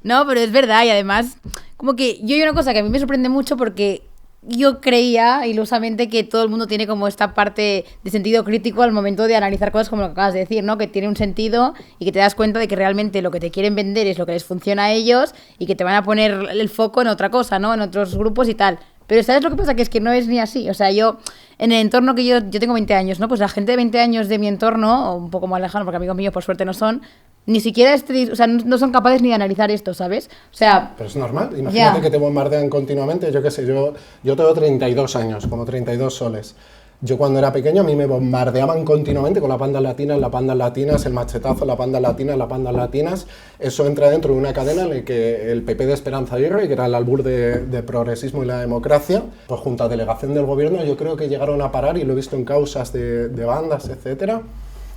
No, pero es verdad, y además, como que yo hay una cosa que a mí me sorprende mucho porque yo creía ilusamente que todo el mundo tiene como esta parte de sentido crítico al momento de analizar cosas como lo que acabas de decir, ¿no? Que tiene un sentido y que te das cuenta de que realmente lo que te quieren vender es lo que les funciona a ellos y que te van a poner el foco en otra cosa, ¿no? En otros grupos y tal. Pero ¿sabes lo que pasa? Que es que no es ni así. O sea, yo, en el entorno que yo tengo 20 años, ¿no? Pues la gente de 20 años de mi entorno, o un poco más lejano, porque amigos míos por suerte no son, ni siquiera o sea, no son capaces ni de analizar esto, ¿sabes? O sea... Pero es normal. Imagínate que te bombardean continuamente. Yo qué sé, yo tengo 32 años, como 32 soles. Yo cuando era pequeño a mí me bombardeaban continuamente con las bandas latinas, el machetazo, las bandas latinas. Eso entra dentro de una cadena en la que el PP de Esperanza Aguirre, que era el albur de progresismo y la democracia, pues junto a delegación del gobierno, yo creo que llegaron a parar, y lo he visto en causas de bandas, etcétera,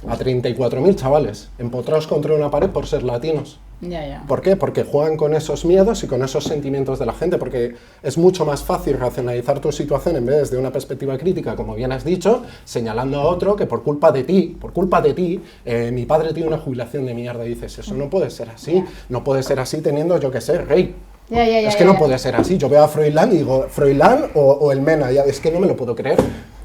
a 34.000 chavales empotrados contra una pared por ser latinos. Ya. ¿Por qué? Porque juegan con esos miedos y con esos sentimientos de la gente, porque es mucho más fácil racionalizar tu situación en vez desde una perspectiva crítica, como bien has dicho, señalando a otro que por culpa de ti, mi padre tiene una jubilación de mierda, y dices, eso no puede ser así, no puede ser así teniendo, yo qué sé, rey. Es que no puede ser así. Yo veo a Froilán y digo, ¿Froilán o el Mena? Es que no me lo puedo creer.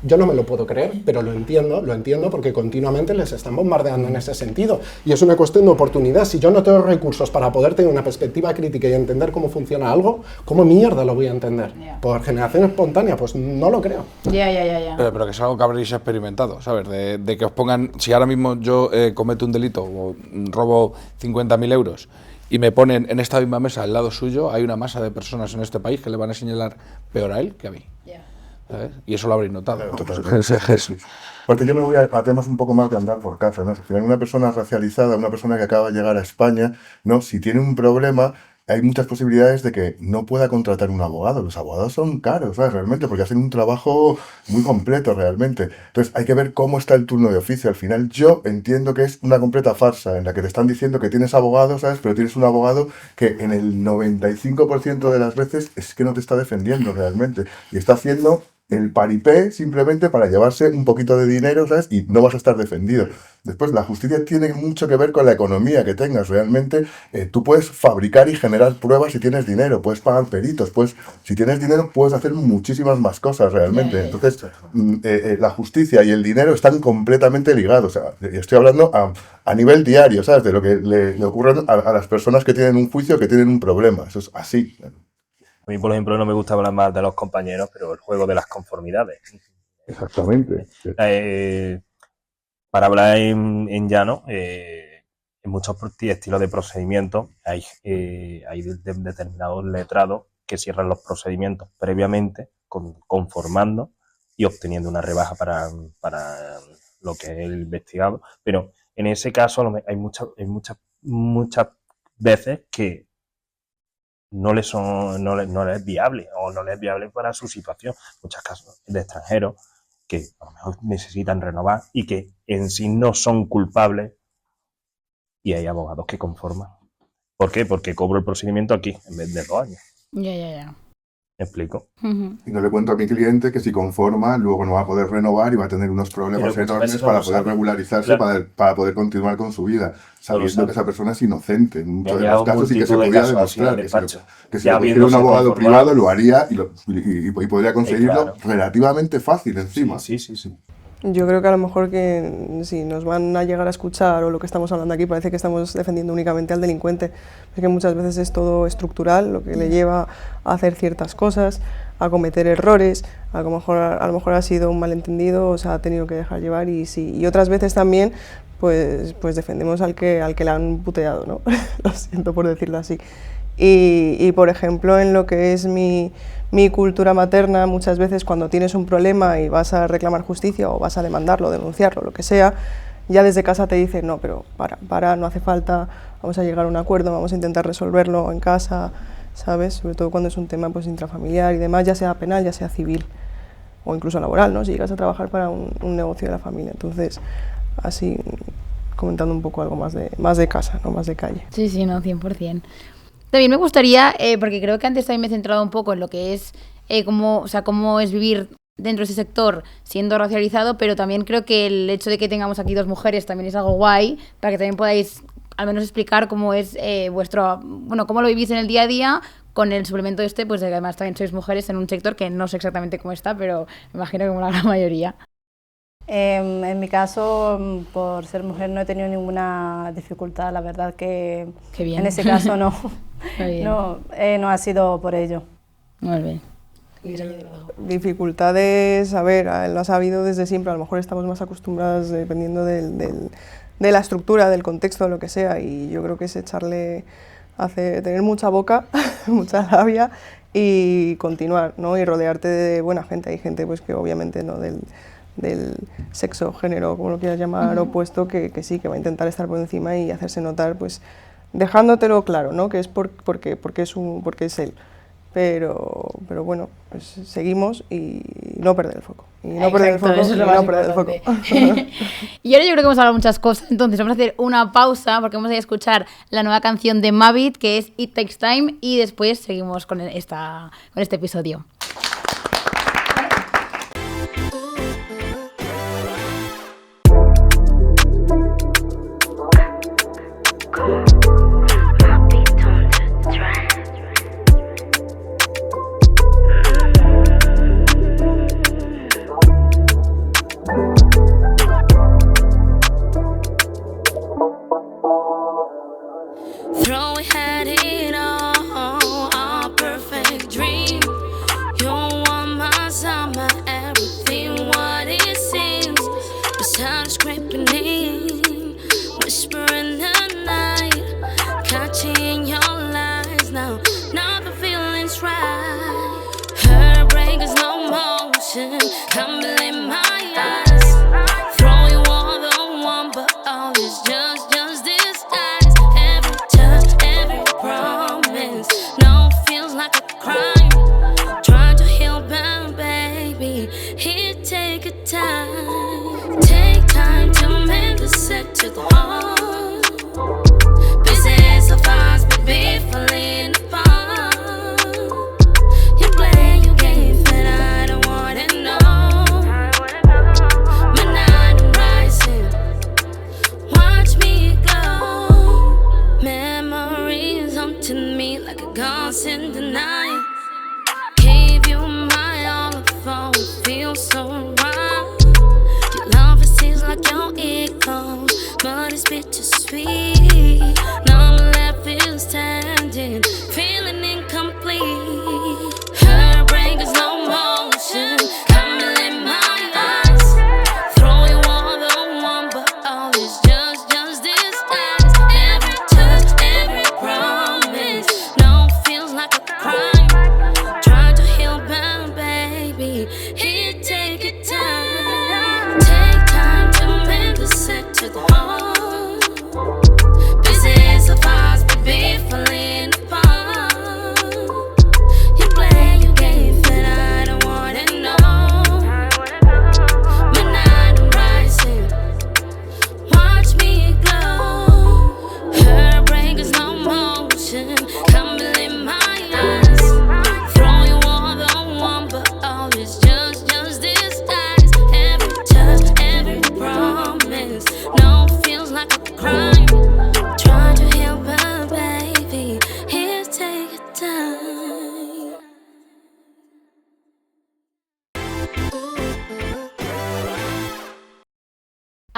Yo no me lo puedo creer, pero lo entiendo porque continuamente les están bombardeando en ese sentido. Y es una cuestión de oportunidad. Si yo no tengo recursos para poder tener una perspectiva crítica y entender cómo funciona algo, ¿cómo mierda lo voy a entender? ¿Por generación espontánea? Pues no lo creo. Ya. Pero que es algo que habréis experimentado, ¿sabes? De que os pongan, si ahora mismo yo cometo un delito o robo 50.000 euros y me ponen en esta misma mesa al lado suyo, hay una masa de personas en este país que le van a señalar peor a él que a mí. ¿Sabes? Y eso lo habréis notado. Porque yo me voy a temas un poco más de andar por casa, ¿no? Al final, una persona racializada, una persona que acaba de llegar a España, ¿no? Si tiene un problema, hay muchas posibilidades de que no pueda contratar un abogado. Los abogados son caros, ¿sabes? Realmente, porque hacen un trabajo muy completo, realmente. Entonces, hay que ver cómo está el turno de oficio. Al final, yo entiendo que es una completa farsa en la que te están diciendo que tienes abogado, ¿sabes? Pero tienes un abogado que en el 95% de las veces es que no te está defendiendo realmente. Y está haciendo el paripé simplemente para llevarse un poquito de dinero, ¿sabes? Y no vas a estar defendido. Después, la justicia tiene mucho que ver con la economía que tengas. Realmente, tú puedes fabricar y generar pruebas si tienes dinero, puedes pagar peritos, pues si tienes dinero puedes hacer muchísimas más cosas realmente. Entonces, la justicia y el dinero están completamente ligados. O sea, estoy hablando a nivel diario, ¿sabes? De lo que le ocurre a las personas que tienen un juicio, que tienen un problema. Eso es así. A mí, por ejemplo, no me gusta hablar más de los compañeros, pero el juego de las conformidades. Exactamente. Para hablar en llano, en muchos estilos de procedimientos hay determinados letrados que cierran los procedimientos previamente, conformando y obteniendo una rebaja para lo que es el investigado. Pero en ese caso hay muchas veces que no le es viable o no le es viable para su situación. Muchos casos de extranjeros que a lo mejor necesitan renovar y que en sí no son culpables y hay abogados que conforman. ¿Por qué? Porque cobro el procedimiento aquí en vez de 2 años. Ya. ¿Me explico? Y no le cuento a mi cliente que si conforma, luego no va a poder renovar y va a tener unos problemas enormes para poder regularizarse, claro, para poder continuar con su vida, sabiendo que esa persona es inocente. En muchos de los casos sí que se podría demostrar que si lo pusiera un abogado privado lo haría y podría conseguirlo relativamente fácil encima. Sí. Yo creo que a lo mejor que si nos van a llegar a escuchar o lo que estamos hablando aquí parece que estamos defendiendo únicamente al delincuente, porque muchas veces es todo estructural lo que le lleva a hacer ciertas cosas, a cometer errores, a lo mejor ha sido un malentendido o se ha tenido que dejar llevar y otras veces también pues defendemos al que le han puteado, ¿no? Lo siento por decirlo así. Y por ejemplo en lo que es mi cultura materna, muchas veces cuando tienes un problema y vas a reclamar justicia o vas a demandarlo, denunciarlo, lo que sea, ya desde casa te dicen, no, pero para, no hace falta, vamos a llegar a un acuerdo, vamos a intentar resolverlo en casa, ¿sabes? Sobre todo cuando es un tema pues intrafamiliar y demás, ya sea penal, ya sea civil o incluso laboral, ¿no? Si llegas a trabajar para un negocio de la familia. Entonces, así, comentando un poco algo más de casa, no más de calle. Sí, no, 100%. También me gustaría, porque creo que antes también me he centrado un poco en lo que es cómo es vivir dentro de ese sector siendo racializado, pero también creo que el hecho de que tengamos aquí 2 mujeres también es algo guay, para que también podáis al menos explicar cómo es cómo lo vivís en el día a día con el suplemento pues de que además también sois mujeres en un sector que no sé exactamente cómo está, pero me imagino que como la gran mayoría. En mi caso, por ser mujer, no he tenido ninguna dificultad. La verdad que en ese caso no ha sido por ello. Muy bien. Dificultades, a ver, las ha habido desde siempre. A lo mejor estamos más acostumbradas dependiendo de la estructura, del contexto, lo que sea. Y yo creo que es tener mucha boca, mucha labia y continuar, ¿no? Y rodearte de buena gente. Hay gente pues que obviamente no del sexo, género, como lo quieras llamar, opuesto, que sí, que va a intentar estar por encima y hacerse notar, pues dejándotelo claro, ¿no? Que es porque es él. Pero bueno, pues seguimos y no perder el foco. Y no perder el foco, eso es lo más importante. Y ahora yo creo que hemos hablado muchas cosas, entonces vamos a hacer una pausa porque vamos a ir a escuchar la nueva canción de Mavit, que es It Takes Time, y después seguimos con este episodio. You play your game, but I don't want it. feet. Now I'm left here standing, feeling incomplete. Her break is slow motion, coming in my eyes. Throw you all the one, but all is just distance. Every touch, every promise, no feels like a crime. Try to heal, but baby, here take your time. Take time to mend the set to the heart. This is a fast, baby, falling apart. You play your game, and I don't wanna know. Midnight I'm rising, watch me glow. Her break is slow motion, coming in my eyes. Throw you all the one, but all is just distance. Every touch, every promise, no feels like a crime. Try to heal, but baby, here take your time.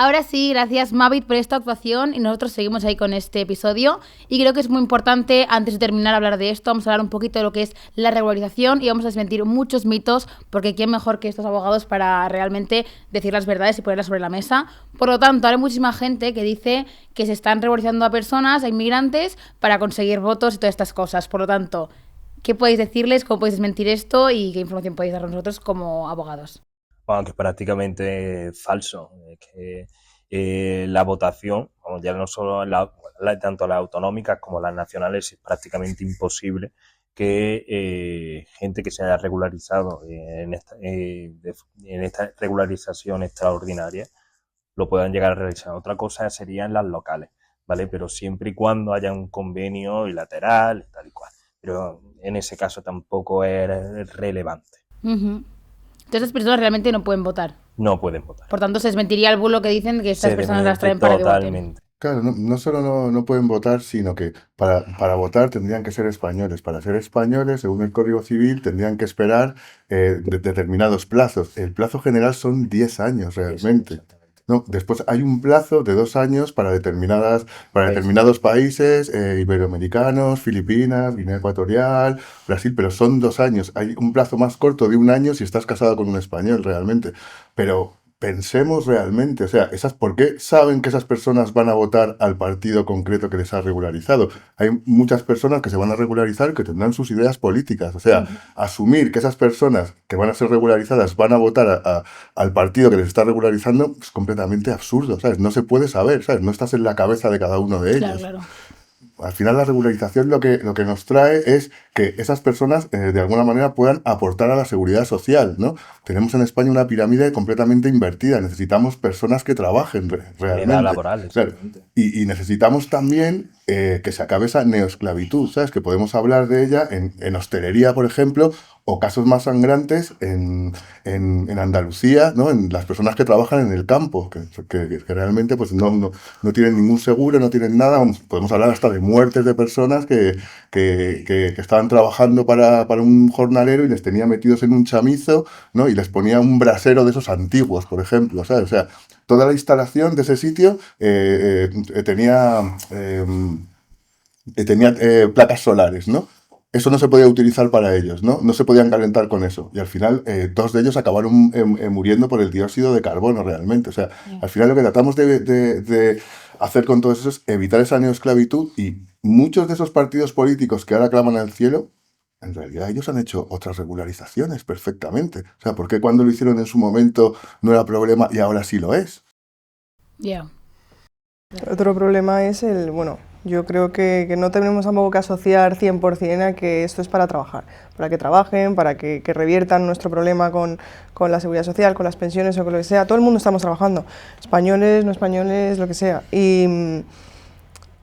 Ahora sí, gracias Mavit por esta actuación y nosotros seguimos ahí con este episodio y creo que es muy importante, antes de terminar hablar de esto, vamos a hablar un poquito de lo que es la regularización y vamos a desmentir muchos mitos porque quién mejor que estos abogados para realmente decir las verdades y ponerlas sobre la mesa. Por lo tanto, hay muchísima gente que dice que se están regularizando a personas, a inmigrantes, para conseguir votos y todas estas cosas. Por lo tanto, ¿qué podéis decirles? ¿Cómo podéis desmentir esto? ¿Y qué información podéis dar a nosotros como abogados? Bueno, que es prácticamente falso. Es que la votación, vamos, ya no solo tanto las autonómicas como las nacionales, es prácticamente imposible que gente que se haya regularizado en esta regularización extraordinaria lo puedan llegar a realizar. Otra cosa serían las locales, ¿vale? Pero siempre y cuando haya un convenio bilateral, tal y cual. Pero en ese caso tampoco es relevante. Uh-huh. Entonces las personas realmente no pueden votar. No pueden votar. Por tanto, se desmentiría el bulo que dicen que estas personas las traen para que voten. Totalmente. Claro, no solo no pueden votar, sino que para votar tendrían que ser españoles. Para ser españoles, según el Código Civil, tendrían que esperar determinados plazos. El plazo general son 10 años realmente. No, después hay un plazo de 2 años para determinados países, iberoamericanos, Filipinas, Guinea Ecuatorial, Brasil, pero son 2 años. Hay un plazo más corto de 1 año si estás casado con un español realmente. Pero pensemos realmente, o sea, ¿por qué saben que esas personas van a votar al partido concreto que les ha regularizado? Hay muchas personas que se van a regularizar que tendrán sus ideas políticas, o sea, asumir que esas personas que van a ser regularizadas van a votar al partido que les está regularizando es completamente absurdo, ¿sabes? No se puede saber, ¿sabes? No estás en la cabeza de cada uno de ellos. Claro. Al final la regularización lo que nos trae es que esas personas de alguna manera puedan aportar a la seguridad social, ¿no? Tenemos en España una pirámide completamente invertida, necesitamos personas que trabajen realmente. Edad laboral, claro. Y necesitamos también que se acabe esa neoesclavitud, ¿sabes? Que podemos hablar de ella en hostelería, por ejemplo, o casos más sangrantes en Andalucía, ¿no? En las personas que trabajan en el campo, que realmente pues no tienen ningún seguro, no tienen nada. Podemos hablar hasta de muertes de personas que estaban trabajando para un jornalero y les tenía metidos en un chamizo, ¿no? Y les ponía un brasero de esos antiguos, por ejemplo, ¿sabes? O sea, toda la instalación de ese sitio tenía placas solares, ¿no? Eso no se podía utilizar para ellos, ¿no? No se podían calentar con eso. Y al final, 2 de ellos acabaron muriendo por el dióxido de carbono realmente. O sea, al final lo que tratamos de hacer con todo eso es evitar esa neoesclavitud, y muchos de esos partidos políticos que ahora claman al cielo, en realidad ellos han hecho otras regularizaciones perfectamente. O sea, ¿por qué cuando lo hicieron en su momento no era problema y ahora sí lo es? Otro problema es yo creo que no tenemos tampoco que asociar 100% a que esto es para trabajar, para que trabajen, para que reviertan nuestro problema con la seguridad social, con las pensiones o con lo que sea. Todo el mundo estamos trabajando, españoles, no españoles, lo que sea. Y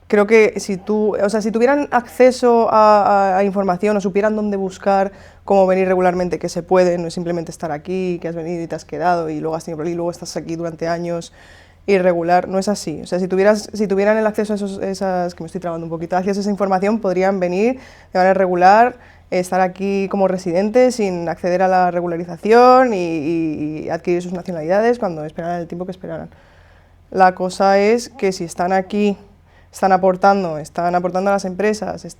creo que si tuvieran acceso a información o supieran dónde buscar cómo venir regularmente, que se puede, no es simplemente estar aquí, que has venido y te has quedado y luego has tenido y luego estás aquí durante años. Irregular, no es así. O sea, si tuvieran el acceso a esas, que me estoy trabando un poquito, acceso a esa información, podrían venir de manera regular, estar aquí como residentes sin acceder a la regularización y adquirir sus nacionalidades cuando esperaran el tiempo que esperaran. La cosa es que si están aquí están aportando a las empresas,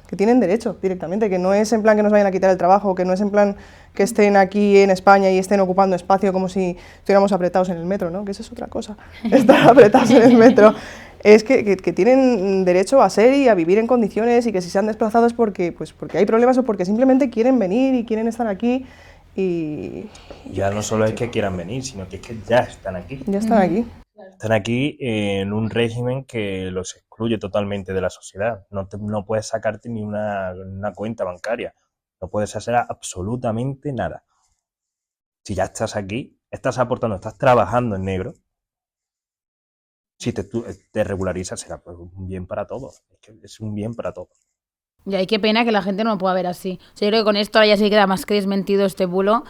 que tienen derecho directamente, que no es en plan que nos vayan a quitar el trabajo, que no es en plan que estén aquí en España y estén ocupando espacio como si estuviéramos apretados en el metro, ¿no? Que eso es otra cosa, estar apretados en el metro. Es que tienen derecho a ser y a vivir en condiciones, y que si se han desplazado es porque hay problemas o porque simplemente quieren venir y quieren estar aquí. Y ya no solo es que quieran venir, sino que es que ya están aquí. Ya están aquí. Están aquí en un régimen que los excluye totalmente de la sociedad. No puedes sacarte ni una cuenta bancaria. No puedes hacer absolutamente nada. Si ya estás aquí, estás aportando, estás trabajando en negro. Si te regularizas, será pues un bien para todos. Es que es un bien para todos. Y hay qué pena que la gente no lo pueda ver así. O sea, yo creo que con esto ahora ya sí queda más que desmentido este bulo.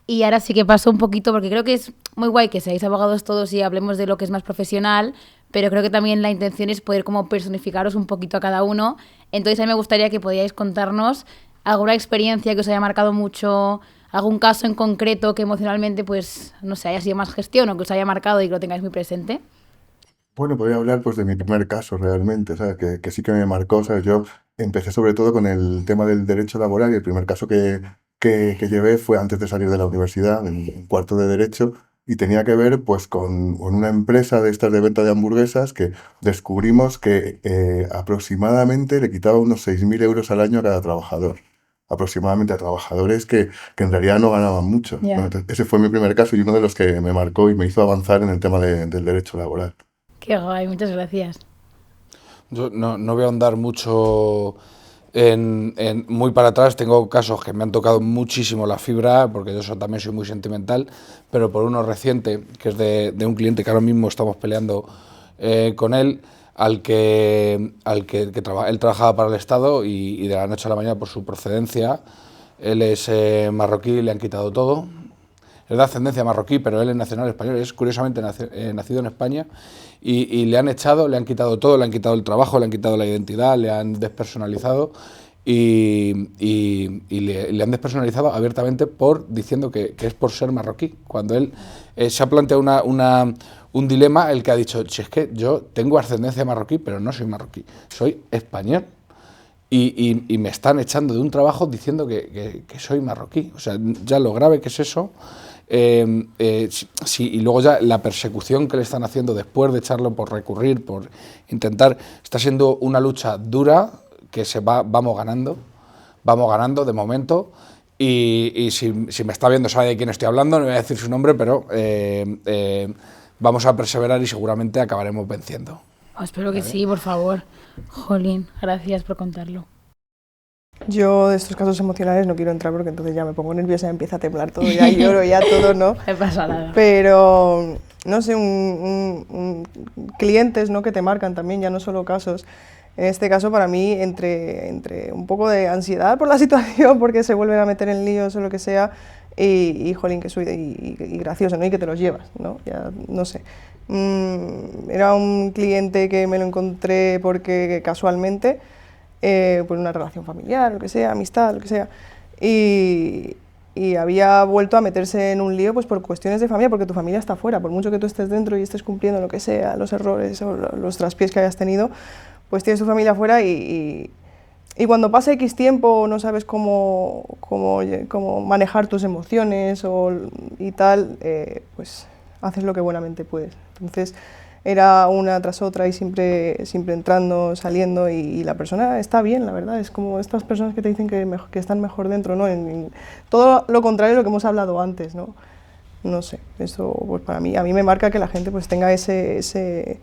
Y ahora sí que pasó un poquito, porque creo que es muy guay que seáis abogados todos y hablemos de lo que es más profesional, pero creo que también la intención es poder como personificaros un poquito a cada uno. Entonces a mí me gustaría que podíais contarnos alguna experiencia que os haya marcado mucho, algún caso en concreto que emocionalmente, pues, no sé, haya sido más gestión o que os haya marcado y que lo tengáis muy presente. Bueno, voy a hablar pues de mi primer caso realmente, ¿sabes? Que sí que me marcó, ¿sabes? Yo empecé sobre todo con el tema del derecho laboral, y el primer caso que llevé fue antes de salir de la universidad, en cuarto de Derecho, y tenía que ver pues con una empresa de estas de venta de hamburguesas que descubrimos que aproximadamente le quitaba unos 6.000 euros al año a cada trabajador. Aproximadamente a trabajadores que en realidad no ganaban mucho, ¿no? Ya. Entonces, ese fue mi primer caso y uno de los que me marcó y me hizo avanzar en el tema del derecho laboral. Qué guay, muchas gracias. Yo no voy a ahondar mucho muy para atrás. Tengo casos que me han tocado muchísimo la fibra, porque yo también soy muy sentimental, pero por uno reciente, que es de un cliente que ahora mismo estamos peleando con él, él trabajaba para el Estado y de la noche a la mañana, por su procedencia, él es marroquí, le han quitado todo. Es de ascendencia marroquí, pero él es nacional español, es curiosamente nacido en España, y le han echado, le han quitado todo, le han quitado el trabajo, le han quitado la identidad, le han despersonalizado y le han despersonalizado abiertamente diciendo que es por ser marroquí, cuando él se ha planteado un dilema, el que ha dicho, si es que yo tengo ascendencia marroquí, pero no soy marroquí, soy español. Y me están echando de un trabajo diciendo que soy marroquí. O sea, ya lo grave que es eso. Y luego ya la persecución que le están haciendo después de echarlo por recurrir, por intentar, está siendo una lucha dura que vamos ganando de momento. Y si me está viendo sabe de quién estoy hablando, no voy a decir su nombre, pero vamos a perseverar y seguramente acabaremos venciendo. Oh, espero que sí, por favor. Jolín, gracias por contarlo. Yo de estos casos emocionales no quiero entrar porque entonces ya me pongo nerviosa, empieza a temblar todo, ya lloro, ya todo, ¿no? No pasa nada. Pero, no sé, clientes, ¿no?, que te marcan también, ya no solo casos. En este caso, para mí, entre un poco de ansiedad por la situación, porque se vuelven a meter en líos o lo que sea, y jolín, que soy y gracioso, ¿no?, y que te los llevas, ¿no? Ya, no sé. Era un cliente que me lo encontré porque casualmente, por una relación familiar, lo que sea, amistad, lo que sea, y había vuelto a meterse en un lío pues por cuestiones de familia, porque tu familia está fuera, por mucho que tú estés dentro y estés cumpliendo lo que sea, los errores o los traspiés que hayas tenido, pues tienes tu familia fuera y cuando pasa X tiempo no sabes cómo manejar tus emociones y tal, pues haces lo que buenamente puedes. Entonces era una tras otra y siempre entrando, saliendo, y la persona está bien, la verdad, es como estas personas que te dicen que están mejor dentro, ¿no? Todo lo contrario de lo que hemos hablado antes, ¿no? No sé, eso pues a mí me marca que la gente pues tenga ese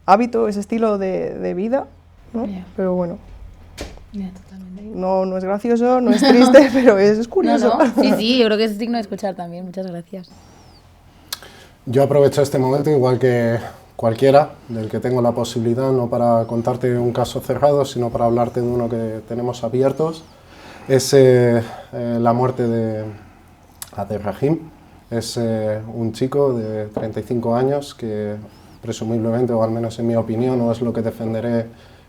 hábito, ese estilo de vida, ¿no? Yeah. Pero bueno, no es gracioso, no es triste, pero es curioso. No. Sí, yo creo que es digno de escuchar también, muchas gracias. Yo aprovecho este momento, igual que cualquiera del que tengo la posibilidad, no para contarte un caso cerrado, sino para hablarte de uno que tenemos abiertos. Es la muerte de Abdelrahim. Es un chico de 35 años que presumiblemente, o al menos en mi opinión, o es lo que defenderé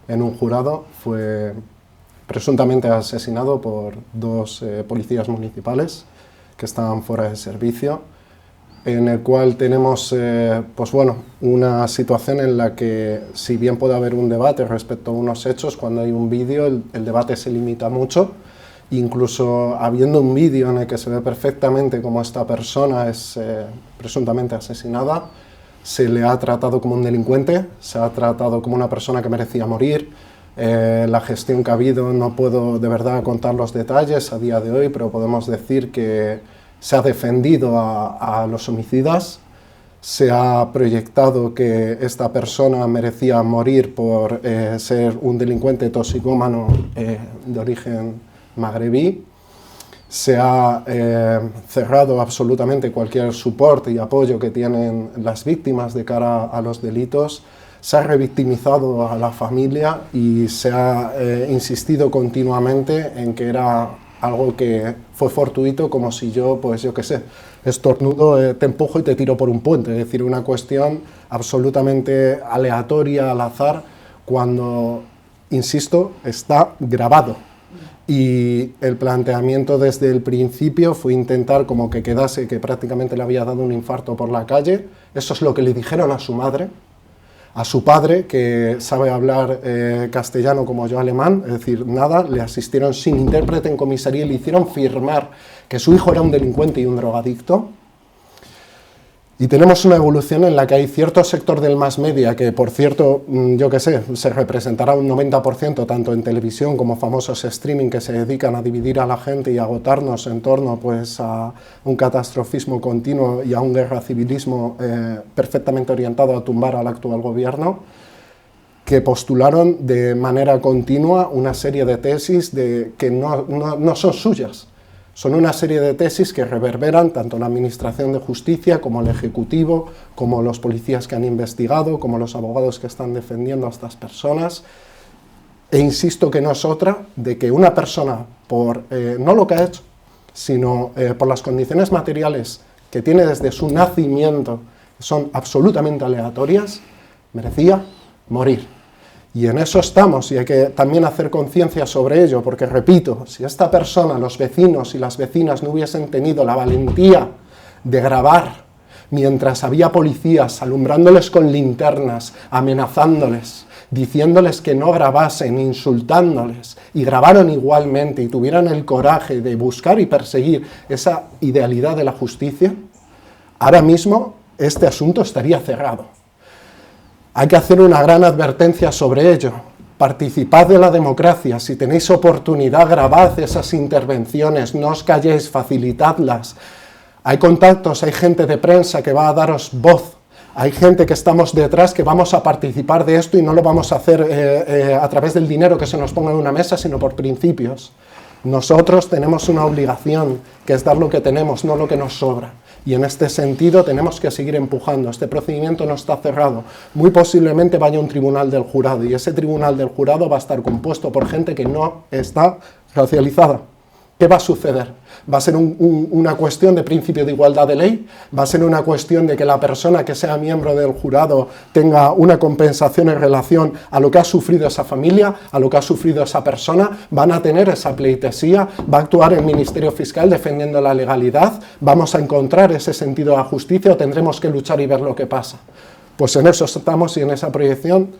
en un jurado, fue presuntamente asesinado por dos policías municipales que estaban fuera de servicio. en el cual tenemos pues bueno, una situación en la que, si bien puede haber un debate respecto a unos hechos, cuando hay un vídeo el debate se limita mucho. Incluso habiendo un vídeo en el que se ve perfectamente cómo esta persona es presuntamente asesinada, se le ha tratado como un delincuente, se ha tratado como una persona que merecía morir. La gestión que ha habido, no puedo de verdad contar los detalles a día de hoy, pero podemos decir que se ha defendido a los homicidas, se ha proyectado que esta persona merecía morir por ser un delincuente toxicómano de origen magrebí. Se ha cerrado absolutamente cualquier soporte y apoyo que tienen las víctimas de cara a los delitos. Se ha revictimizado a la familia y se ha insistido continuamente en que era algo que fue fortuito, como si yo, pues yo qué sé, estornudo, te empujo y te tiro por un puente. Es decir, una cuestión absolutamente aleatoria, al azar, cuando, insisto, está grabado. Y el planteamiento desde el principio fue intentar como que quedase que prácticamente le había dado un infarto por la calle. Eso es lo que le dijeron a su madre. A su padre, que sabe hablar castellano como yo alemán, es decir, nada, le asistieron sin intérprete en comisaría y le hicieron firmar que su hijo era un delincuente y un drogadicto. Y tenemos una evolución en la que hay cierto sector del mass media que, por cierto, yo qué sé, se representará un 90% tanto en televisión como famosos streaming que se dedican a dividir a la gente y a agotarnos en torno pues, a un catastrofismo continuo y a un guerra civilismo perfectamente orientado a tumbar al actual gobierno, que postularon de manera continua una serie de tesis que no son suyas. Son una serie de tesis que reverberan tanto la Administración de Justicia como el Ejecutivo, como los policías que han investigado, como los abogados que están defendiendo a estas personas. E insisto que no es otra de que una persona, por no lo que ha hecho, sino por las condiciones materiales que tiene desde su nacimiento, que son absolutamente aleatorias, merecía morir. Y en eso estamos, y hay que también hacer conciencia sobre ello, porque repito, si esta persona, los vecinos y las vecinas no hubiesen tenido la valentía de grabar mientras había policías alumbrándoles con linternas, amenazándoles, diciéndoles que no grabasen, insultándoles, y grabaron igualmente y tuvieran el coraje de buscar y perseguir esa idealidad de la justicia, ahora mismo este asunto estaría cerrado. Hay que hacer una gran advertencia sobre ello. Participad de la democracia. Si tenéis oportunidad, grabad esas intervenciones, no os calléis, facilitadlas. Hay contactos, hay gente de prensa que va a daros voz. Hay gente que estamos detrás que vamos a participar de esto y no lo vamos a hacer a través del dinero que se nos ponga en una mesa, sino por principios. Nosotros tenemos una obligación, que es dar lo que tenemos, no lo que nos sobra. Y en este sentido tenemos que seguir empujando. Este procedimiento no está cerrado. Muy posiblemente vaya a un tribunal del jurado, y ese tribunal del jurado va a estar compuesto por gente que no está racializada. ¿Qué va a suceder? ¿Va a ser una cuestión de principio de igualdad de ley? ¿Va a ser una cuestión de que la persona que sea miembro del jurado tenga una compensación en relación a lo que ha sufrido esa familia, a lo que ha sufrido esa persona? ¿Van a tener esa pleitesía? ¿Va a actuar el Ministerio Fiscal defendiendo la legalidad? ¿Vamos a encontrar ese sentido de la justicia o tendremos que luchar y ver lo que pasa? Pues en eso estamos, y en esa proyección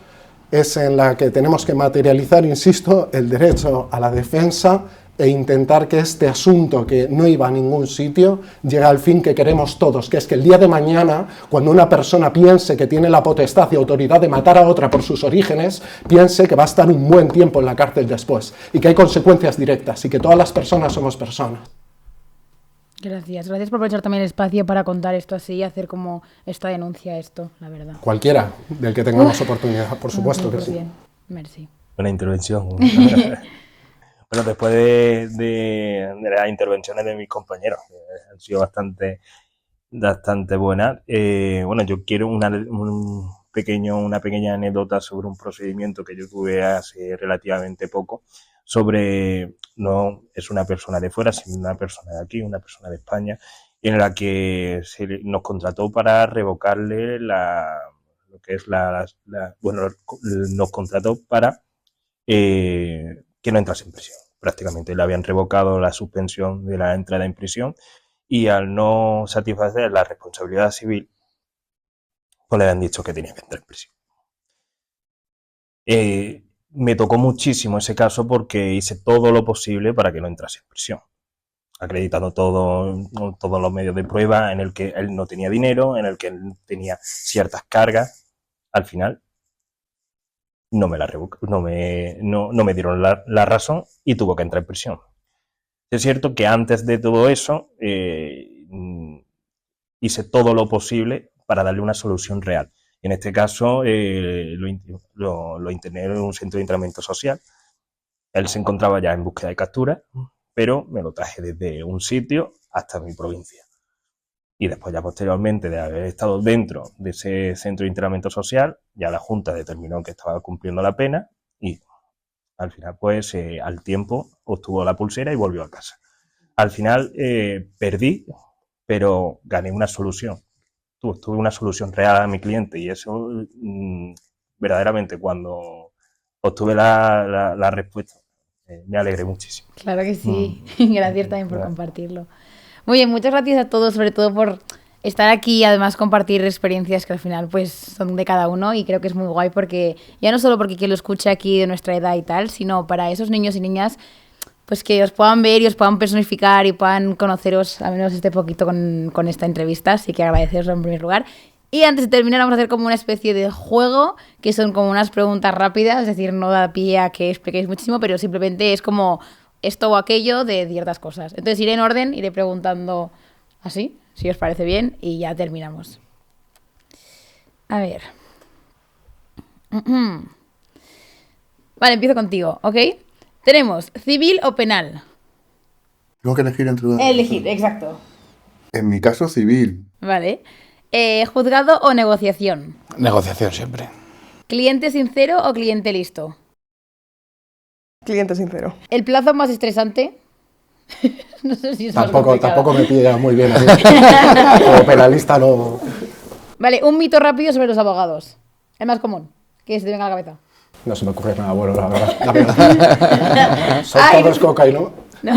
es en la que tenemos que materializar, insisto, el derecho a la defensa e intentar que este asunto, que no iba a ningún sitio, llegue al fin que queremos todos, que es que el día de mañana, cuando una persona piense que tiene la potestad y autoridad de matar a otra por sus orígenes, piense que va a estar un buen tiempo en la cárcel después, y que hay consecuencias directas, y que todas las personas somos personas. Gracias por aprovechar también el espacio para contar esto así y hacer como esta denuncia, esto, la verdad. Cualquiera del que tengamos oportunidad, por supuesto que sí. Bien. Merci. Buena intervención. Bueno, después de las intervenciones de mis compañeros, que han sido bastante buenas, bueno, yo quiero una pequeña anécdota sobre un procedimiento que yo tuve hace relativamente poco, no es una persona de fuera, sino una persona de aquí, una persona de España, en la que nos contrató para revocarle nos contrató para que no entrase en prisión. Prácticamente le habían revocado la suspensión de la entrada en prisión y al no satisfacer la responsabilidad civil, pues le han dicho que tenía que entrar en prisión. Me tocó muchísimo ese caso porque hice todo lo posible para que no entrase en prisión, acreditando todos los medios de prueba en el que él no tenía dinero, en el que él tenía ciertas cargas. Al final no me dieron la razón y tuvo que entrar en prisión. Es cierto que antes de todo eso hice todo lo posible para darle una solución real. En este caso lo interné en un centro de internamiento social. Él se encontraba ya en búsqueda de captura, pero me lo traje desde un sitio hasta mi provincia. Y después ya posteriormente de haber estado dentro de ese centro de internamiento social, ya la Junta determinó que estaba cumpliendo la pena y al final pues al tiempo obtuvo la pulsera y volvió a casa. Al final perdí, pero gané una solución. Tuve una solución real a mi cliente y eso verdaderamente cuando obtuve la respuesta me alegré muchísimo. Claro que sí. Gracias también por compartirlo. Muy bien, muchas gracias a todos, sobre todo por estar aquí y además compartir experiencias que al final pues son de cada uno, y creo que es muy guay porque ya no solo porque quien lo escuche aquí de nuestra edad y tal, sino para esos niños y niñas pues que os puedan ver y os puedan personificar y puedan conoceros al menos este poquito con esta entrevista, así que agradeceros en primer lugar. Y antes de terminar vamos a hacer como una especie de juego, que son como unas preguntas rápidas, es decir, no da pie a que expliquéis muchísimo, pero simplemente es como esto o aquello de ciertas cosas. Entonces iré en orden, iré preguntando así, si os parece bien, y ya terminamos. A ver. Vale, empiezo contigo, ¿ok? Tenemos civil o penal. Tengo que elegir entre una. Elegir, exacto. En mi caso, civil. Vale. ¿Juzgado o negociación? Negociación siempre. ¿Cliente sincero o cliente listo? Cliente sincero. ¿El plazo más estresante? No sé si es más complicado. Tampoco me pilla muy bien a mí. Como penalista no. Vale, un mito rápido sobre los abogados. El más común, que se te venga a la cabeza. No se me ocurre nada bueno, la verdad. Son todos coca y no. No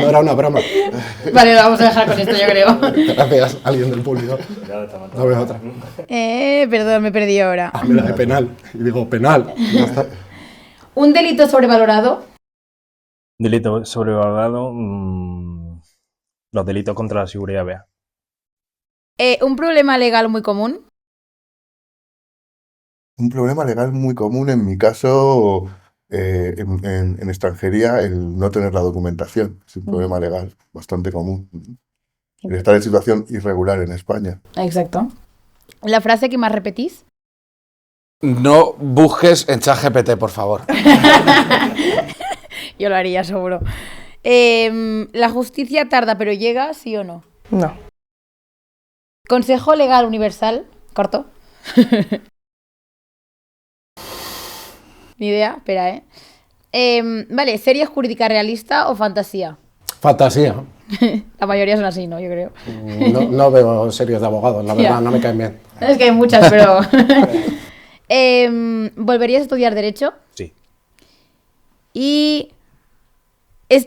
era una broma. Vale, lo vamos a dejar con esto, yo creo. Gracias, alguien del público. Dame otra. Perdón, me perdí ahora. Ah, mira, de penal. Y digo, penal. Ya está. ¿Un delito sobrevalorado? Delito sobrevalorado, los delitos contra la seguridad vial. ¿Un problema legal muy común? Un problema legal muy común, en mi caso, en extranjería, el no tener la documentación. Es un problema legal bastante común. El estar en situación irregular en España. Exacto. ¿La frase que más repetís? No busques en ChatGPT, por favor. Yo lo haría, seguro. ¿La justicia tarda pero llega, sí o no? No. ¿Consejo legal universal? Corto. Ni idea, espera, vale, ¿serie jurídica realista o fantasía? Fantasía. La mayoría son así, ¿no? Yo creo. No veo series de abogados, la verdad, no me caen bien. Es que hay muchas, pero... ¿Volverías a estudiar Derecho? Sí. Y...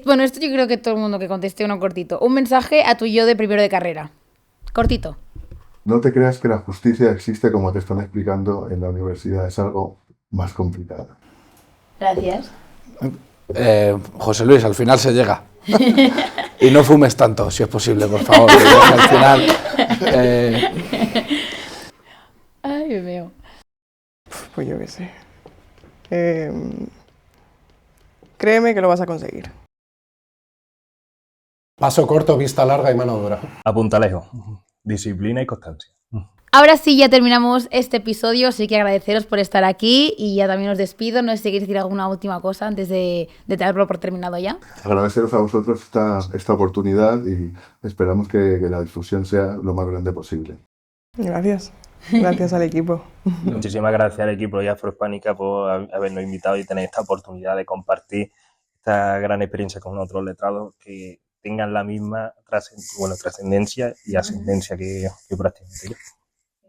Bueno, esto yo creo que todo el mundo que conteste uno cortito. Un mensaje a tu yo de primero de carrera. Cortito. No te creas que la justicia existe como te están explicando en la universidad. Es algo más complicado. Gracias. José Luis, al final se llega. Y no fumes tanto, si es posible, por favor. Que al final... Ay, me veo. Pues yo qué sé. Créeme que lo vas a conseguir. Paso corto, vista larga y mano dura. Apuntalejo, disciplina y constancia. Ahora sí, ya terminamos este episodio, así que agradeceros por estar aquí y ya también os despido. No sé si queréis decir alguna última cosa antes de darlo por terminado ya. Agradeceros a vosotros esta oportunidad y esperamos que la difusión sea lo más grande posible. Gracias. Gracias al equipo. Muchísimas gracias al equipo de Afrohispánica por habernos invitado y tener esta oportunidad de compartir esta gran experiencia con otros letrados que tengan la misma trascendencia y ascendencia que prácticamente yo.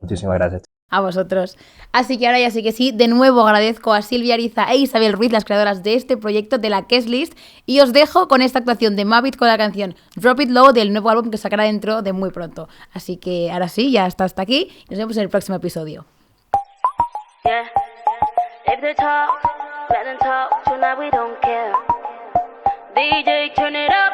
Muchísimas gracias. A vosotros. Así que ahora ya sí que sí, de nuevo agradezco a Silvia Ariza e Isabel Ruiz, las creadoras de este proyecto de la Guest List, y os dejo con esta actuación de Mavit con la canción Drop It Low del nuevo álbum que sacará dentro de muy pronto. Así que ahora sí, ya está hasta aquí y nos vemos en el próximo episodio. Yeah. If they talk, let them talk. Tonight we don't care. DJ, turn it up.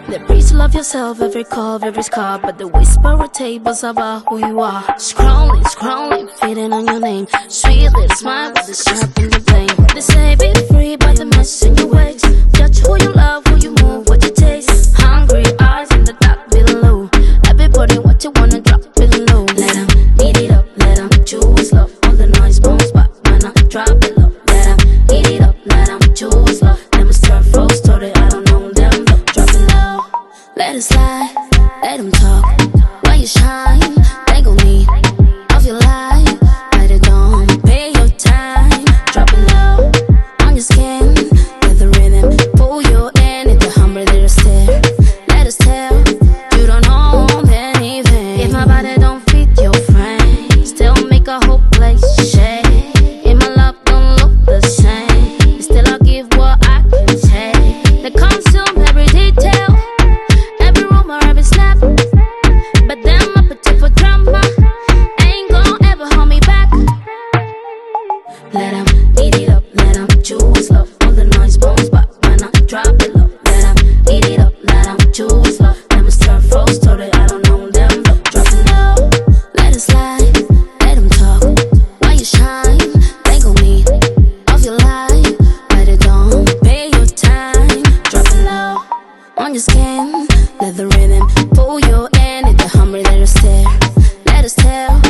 The praise to love yourself, every curve, every scar. But the whisper of tables about who you are. Scrolling, scrolling, fading on your name. Sweet little smile with the sharp in the blame. They say be free, but the mess in your ways. Judge who you love, who you move, what you taste. Hungry eyes in the dark below. Everybody what you wanna drop below. Let them eat it up, let them choose love. All the noise bones back, man, I drop it low. Let them eat it up, let them choose love. Them start froze, story, I don't know them. Drop it low. Let it slide, let them talk. While you shine, they gon' need of your life. Let it don't pay your time. Drop it low on your skin. Let the rhythm pull you in. If the humble little stare, let us tell you don't own anything. If my body don't fit your frame, still make a whole place shake. If my love don't look the same, still I'll give what I can take. They consume every detail. Every snap, but them up a for drama. Ain't gon' ever hold me back. Let them eat it up, let them choose love. All the noise bones back, man, I drop it low. Let them eat it up, let them choose love. Them start froze, story, I don't know them. Drop it low, let it slide, let them talk. While you shine, they gon' need of your life. But it don't pay your time. Drop it low on your skin. Let the rhythm pull you in. If the humble, let us stare. Let us tell